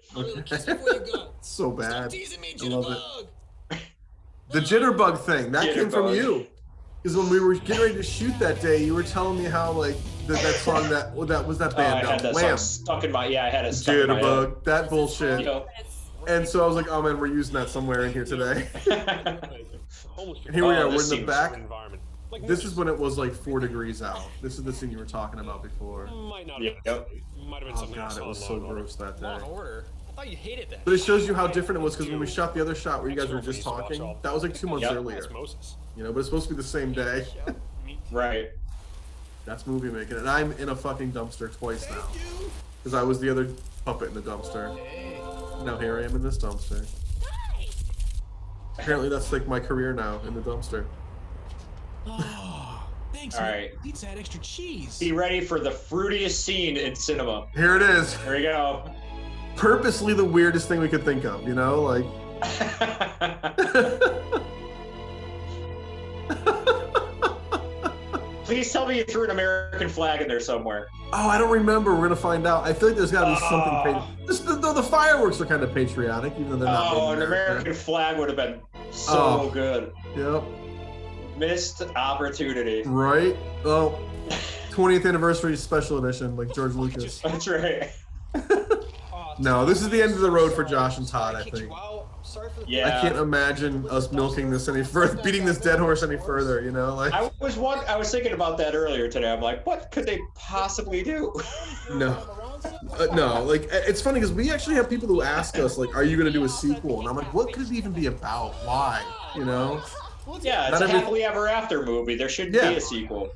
Speaker 8: Kiss before you go.
Speaker 11: So bad.
Speaker 8: Teasing me,
Speaker 11: I love it.
Speaker 8: jitterbug.
Speaker 11: The jitterbug thing, that came from
Speaker 6: Jitterbug.
Speaker 11: you. Because when we were getting ready to shoot that day, you were telling me how like that song that was that
Speaker 6: I
Speaker 11: band
Speaker 6: had that
Speaker 11: Wham.
Speaker 6: song stuck in my I had it stuck in my head.
Speaker 11: Jitterbug, that bullshit.
Speaker 6: You know?
Speaker 11: And so I was like, oh man, we're using that somewhere in here today.
Speaker 12: Homeless
Speaker 11: And here we
Speaker 6: Oh,
Speaker 11: are, we're
Speaker 6: this
Speaker 11: in the
Speaker 6: seems
Speaker 11: back.
Speaker 12: environment. Like
Speaker 11: This is when it was like 4 degrees out. This is the scene you were talking about before.
Speaker 12: might not
Speaker 6: Yeah,
Speaker 12: have
Speaker 6: yep.
Speaker 12: might have been
Speaker 11: Oh
Speaker 12: something I
Speaker 11: god,
Speaker 12: saw
Speaker 11: it was
Speaker 12: in
Speaker 11: so
Speaker 12: Law and Order.
Speaker 11: gross that
Speaker 10: Law and
Speaker 11: day.
Speaker 10: Order. I thought you hated that.
Speaker 11: But it shows you how different it was because when we shot the other shot where you guys were just talking, that was like 2 months
Speaker 6: Yep.
Speaker 11: earlier.
Speaker 12: Osmosis.
Speaker 11: You know, but it's supposed to be the same day.
Speaker 6: Right.
Speaker 11: That's movie making, and I'm in a fucking dumpster twice now. Because I was the other puppet in the dumpster. Now here I am in this dumpster. Apparently that's like my career now, in the dumpster.
Speaker 8: Oh, thanks.
Speaker 6: All
Speaker 8: man.
Speaker 6: right.
Speaker 8: Pizza had extra cheese.
Speaker 6: Be ready for the fruitiest scene in cinema.
Speaker 11: Here it is.
Speaker 6: Here we go.
Speaker 11: Purposely the weirdest thing we could think of, you know? Like...
Speaker 6: Please tell me you threw an American flag in there somewhere.
Speaker 11: Oh, I don't remember. We're gonna find out. I feel like there's gotta be something. The fireworks are kind of patriotic, even though they're not.
Speaker 6: Oh,
Speaker 11: made
Speaker 6: an
Speaker 11: in America.
Speaker 6: American flag would have been so
Speaker 11: Oh.
Speaker 6: good.
Speaker 11: Yep.
Speaker 6: Missed opportunity.
Speaker 11: Right. Well, 20th anniversary special edition, like George Lucas.
Speaker 6: That's right.
Speaker 11: No, this is the end of the road for Josh and Todd. I think.
Speaker 6: Yeah.
Speaker 11: I can't imagine us milking this any further, beating this dead horse any further. You know, like
Speaker 6: I was thinking about that earlier today. I'm like, what could they possibly do?
Speaker 11: no. No, like it's funny because we actually have people who ask us like, "Are you going to do a sequel?" And I'm like, "What could it even be about? Why?" You know?
Speaker 6: Yeah, it's a happily ever after movie. There shouldn't be a sequel.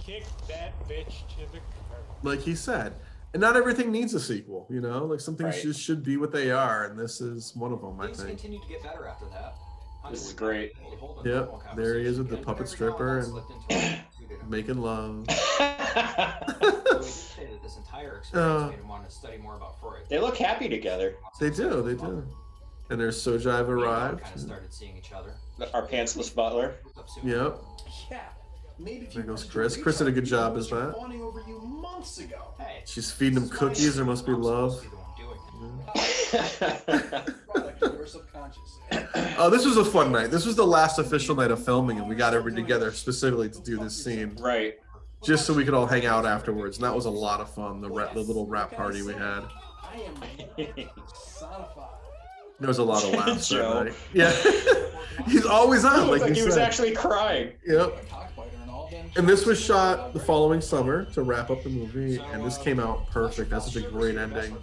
Speaker 12: Kick that bitch to the curb.
Speaker 11: Like he said. And not everything needs a sequel, you know? Like some things just should be what they are, and this is one of them, I
Speaker 10: Things
Speaker 11: think.
Speaker 10: continue to get better after that.
Speaker 6: This is great.
Speaker 11: Yep, there he is with the puppet stripper and making love.
Speaker 10: This entire experience made him want to study more about Freud.
Speaker 6: They look happy together.
Speaker 11: They do, they do. And there's Sojive arrived.
Speaker 10: Kind of started seeing each other.
Speaker 6: Our pantsless butler.
Speaker 11: Yep.
Speaker 8: Yeah. Maybe
Speaker 11: There goes Chris. Chris did a good job as that.
Speaker 8: fawning over you months ago. Hey.
Speaker 11: She's feeding him cookies. There must be love.
Speaker 8: Product of your subconscious.
Speaker 11: Oh, this was a fun night. This was the last official night of filming, and we got everybody together specifically to do this scene.
Speaker 6: Right.
Speaker 11: Just so we could all hang out afterwards, and that was a lot of fun. The little rap party we had.
Speaker 8: I am personified.
Speaker 11: There was a lot of laughs that night. Yeah, he's always on.
Speaker 6: Like
Speaker 11: you
Speaker 6: he
Speaker 11: said.
Speaker 6: was actually crying.
Speaker 11: Yep. And this was shot the following summer to wrap up the movie, and this came out perfect. That's such a great ending.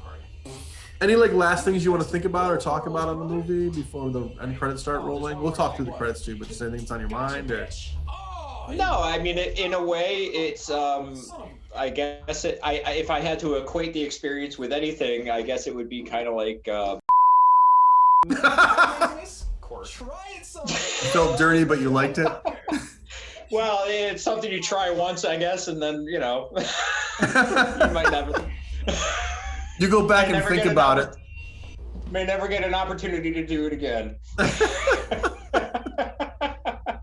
Speaker 11: Any like last things you want to think about or talk about on the movie before the end credits start rolling? We'll talk through the credits too, but just anything that's on your mind or.
Speaker 6: No, I mean, in a way, it's. I guess if I had to equate the experience with anything, I guess it would be kind of like.
Speaker 8: Try it some.
Speaker 11: You felt dirty, but you liked it.
Speaker 6: Well, it's something you try once, I guess, and then you know, you might never.
Speaker 11: You go back and think about it.
Speaker 6: May never get an opportunity to do it again.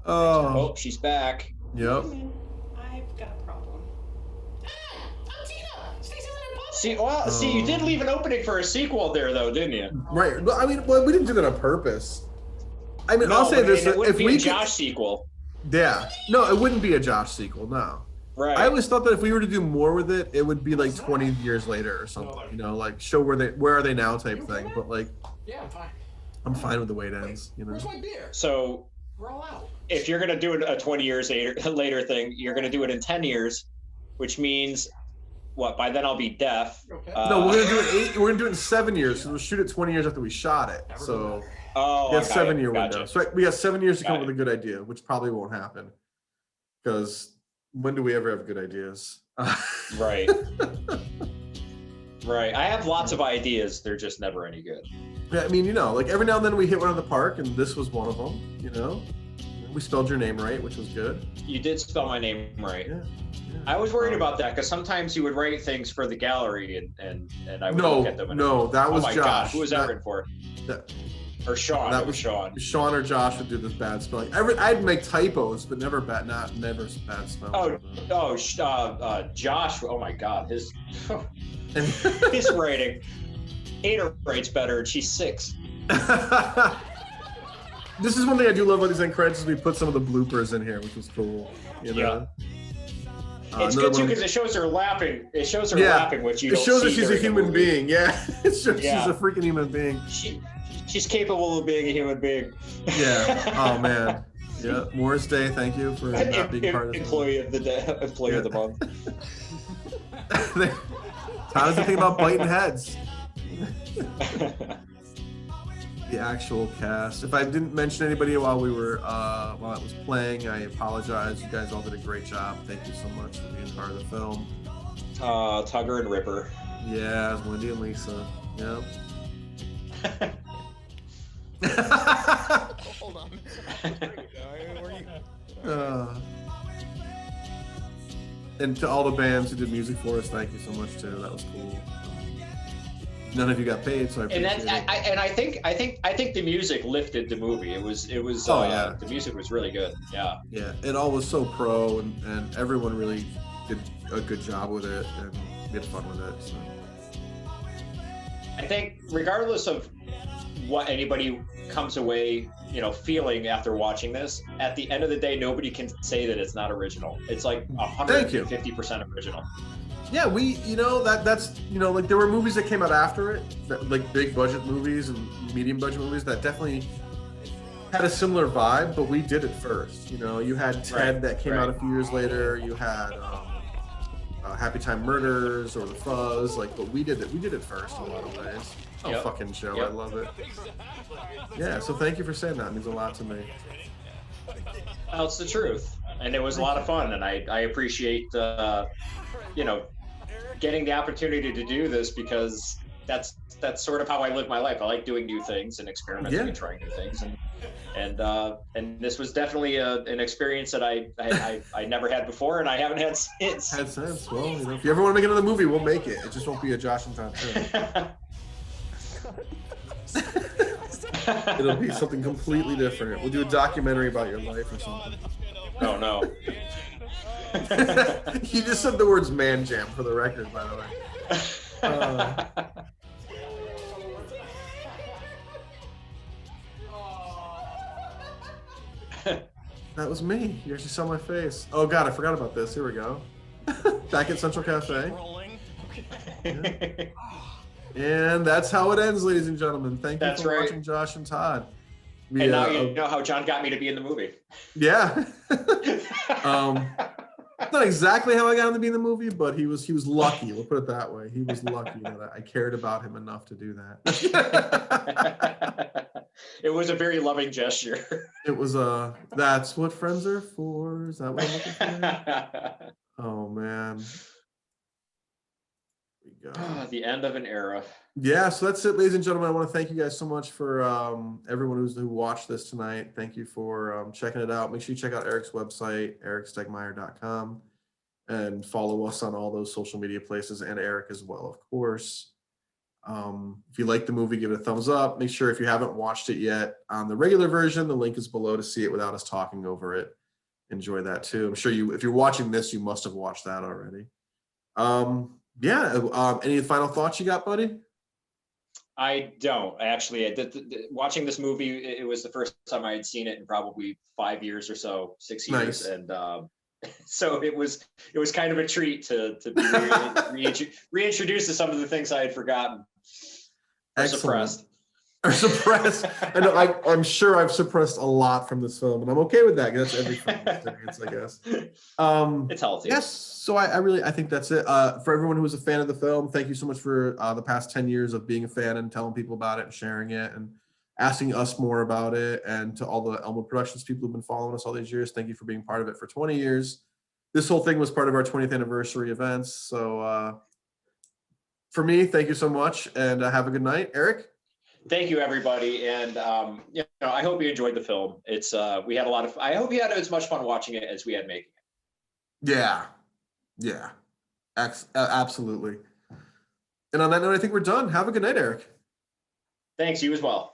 Speaker 6: Oh, she's back.
Speaker 11: Yep.
Speaker 13: I've got a problem.
Speaker 6: See, you did leave an opening for a sequel there, though, didn't you?
Speaker 11: Right. Well, I mean, we didn't do that on purpose. I mean, I'll say this:
Speaker 6: it wouldn't
Speaker 11: if
Speaker 6: be
Speaker 11: we
Speaker 6: a Josh sequel.
Speaker 11: Yeah. No, it wouldn't be a Josh sequel. No.
Speaker 6: Right.
Speaker 11: I always thought that if we were to do more with it, it would be like 20 years later or something. You know, like show where are they now type thing. But like,
Speaker 8: Yeah, I'm fine.
Speaker 11: I'm fine with the way it ends. You know.
Speaker 8: Where's my beer?
Speaker 6: So,
Speaker 8: We're all out.
Speaker 6: if you're gonna do a 20 years later thing, you're gonna do it in 10 years, which means, what? By then I'll be deaf.
Speaker 8: Okay.
Speaker 11: No, we're gonna do it 8. We're gonna do it in 7 years. So we'll shoot it 20 years after we shot it. So.
Speaker 6: Oh,
Speaker 11: We have 7-year window.
Speaker 6: Gotcha.
Speaker 11: So we have 7 years to come up with a good idea, which probably won't happen. Because when do we ever have good ideas?
Speaker 6: Right. Right. I have lots of ideas. They're just never any good.
Speaker 11: Yeah, I mean, you know, like every now and then we hit one in the park, and this was one of them. You know, we spelled your name right, which was good.
Speaker 6: You did spell my name right.
Speaker 11: Yeah.
Speaker 6: I was worried about that because sometimes you would write things for the gallery and I would look at them. And
Speaker 11: that was
Speaker 6: oh my
Speaker 11: Josh.
Speaker 6: God, who was that written for? Or Sean.
Speaker 11: That was
Speaker 6: Sean.
Speaker 11: Sean or Josh would do this bad spelling. I'd make typos, but never bad spelling.
Speaker 6: Josh. Oh my God, his his rating. Ada rates better, and she's 6.
Speaker 11: This is one thing I do love about these end credits is we put some of the bloopers in here, which was cool. You know?
Speaker 6: It's good too because it shows her laughing. It shows her laughing, which you don't see.
Speaker 11: It shows that she's a
Speaker 6: during the
Speaker 11: human
Speaker 6: movie.
Speaker 11: being. Yeah, it shows she's a freaking human being.
Speaker 6: She's capable of being a human being.
Speaker 11: Yeah. Oh man. Yeah. Morris Day, thank you for not being part of this.
Speaker 6: Employee of the day, employee of the month.
Speaker 11: How does it think about biting heads? The actual cast. If I didn't mention anybody while we were while it was playing, I apologize. You guys all did a great job. Thank you so much for being part of the film.
Speaker 6: Tugger and Ripper.
Speaker 11: Yeah, it was Wendy and Lisa. Yep.
Speaker 5: Hold on.
Speaker 11: And to all the bands who did music for us, thank you so much too. That was cool. None of you got paid, so I appreciate it.
Speaker 6: And I think the music lifted the movie. It was the music was really good. Yeah.
Speaker 11: Yeah, it all was so pro, and everyone really did a good job with it, and we had fun with it. So.
Speaker 6: I think regardless of what anybody comes away, feeling after watching this, at the end of the day, nobody can say that it's not original. It's like 150% original.
Speaker 11: Yeah, that's like there were movies that came out after it, like big budget movies and medium budget movies that definitely had a similar vibe, but we did it first. You had Ted that came out a few years later. You had Happy Time Murders or The Fuzz, but we did it first in a lot of ways. Fucking show, I love it. Yeah, so thank you for saying that. It means a lot to me.
Speaker 6: Well, it's the truth, and it was a lot of fun, and I appreciate you know, getting the opportunity to do this, because that's sort of how I live my life. I like doing new things and experimenting and trying new things, and this was definitely an experience that I never had before, and I haven't had since.
Speaker 11: Well, you know, if you ever want to make another movie, we'll make it. It just won't be a Josh and Todd film. It'll be something completely different. We'll do a documentary about your life or something.
Speaker 6: Oh no.
Speaker 11: You just said the words "man jam" for the record, by the way. That was me. You actually saw my face. Oh God, I forgot about this. Here we go. Back at Central Cafe. Yeah. And that's how it ends, ladies and gentlemen. Thank you for watching Josh and Todd.
Speaker 6: And now you know how John got me to be in the movie.
Speaker 11: Yeah. Not exactly how I got him to be in the movie, but he was lucky. We'll put it that way. He was lucky that I cared about him enough to do that.
Speaker 6: It was a very loving gesture.
Speaker 11: It was that's what friends are for. Is that what I'm looking for? Oh man. Here we go.
Speaker 6: The end of an era.
Speaker 11: Yeah, so that's it, ladies and gentlemen. I want to thank you guys so much for everyone who watched this tonight. Thank you for checking it out. Make sure you check out Eric's website, ericstegmeyer.com, and follow us on all those social media places, and Eric as well, of course. If you like the movie, give it a thumbs up. Make sure if you haven't watched it yet on the regular version, the link is below to see it without us talking over it. Enjoy that too. I'm sure if you're watching this, you must have watched that already. Any final thoughts you got, buddy?
Speaker 6: I don't actually. Watching this movie, it was the first time I had seen it in probably 5 years or so, 6 years, and so it was kind of a treat to be reintroduced to some of the things I had forgotten or suppressed.
Speaker 11: And I'm sure I've suppressed a lot from this film, and I'm okay with that. That's every film experience, I guess.
Speaker 6: It's healthy.
Speaker 11: Yes. So I think that's it. For everyone who was a fan of the film, thank you so much for the past 10 years of being a fan and telling people about it and sharing it and asking us more about it. And to all the Elmwood Productions people who've been following us all these years, thank you for being part of it for 20 years. This whole thing was part of our 20th anniversary events. So for me, thank you so much, and have a good night. Eric?
Speaker 6: Thank you, everybody, and I hope you enjoyed the film. It's we had a lot of. I hope you had as much fun watching it as we had making it.
Speaker 11: Yeah, absolutely. And on that note, I think we're done. Have a good night, Eric.
Speaker 6: Thanks. You as well.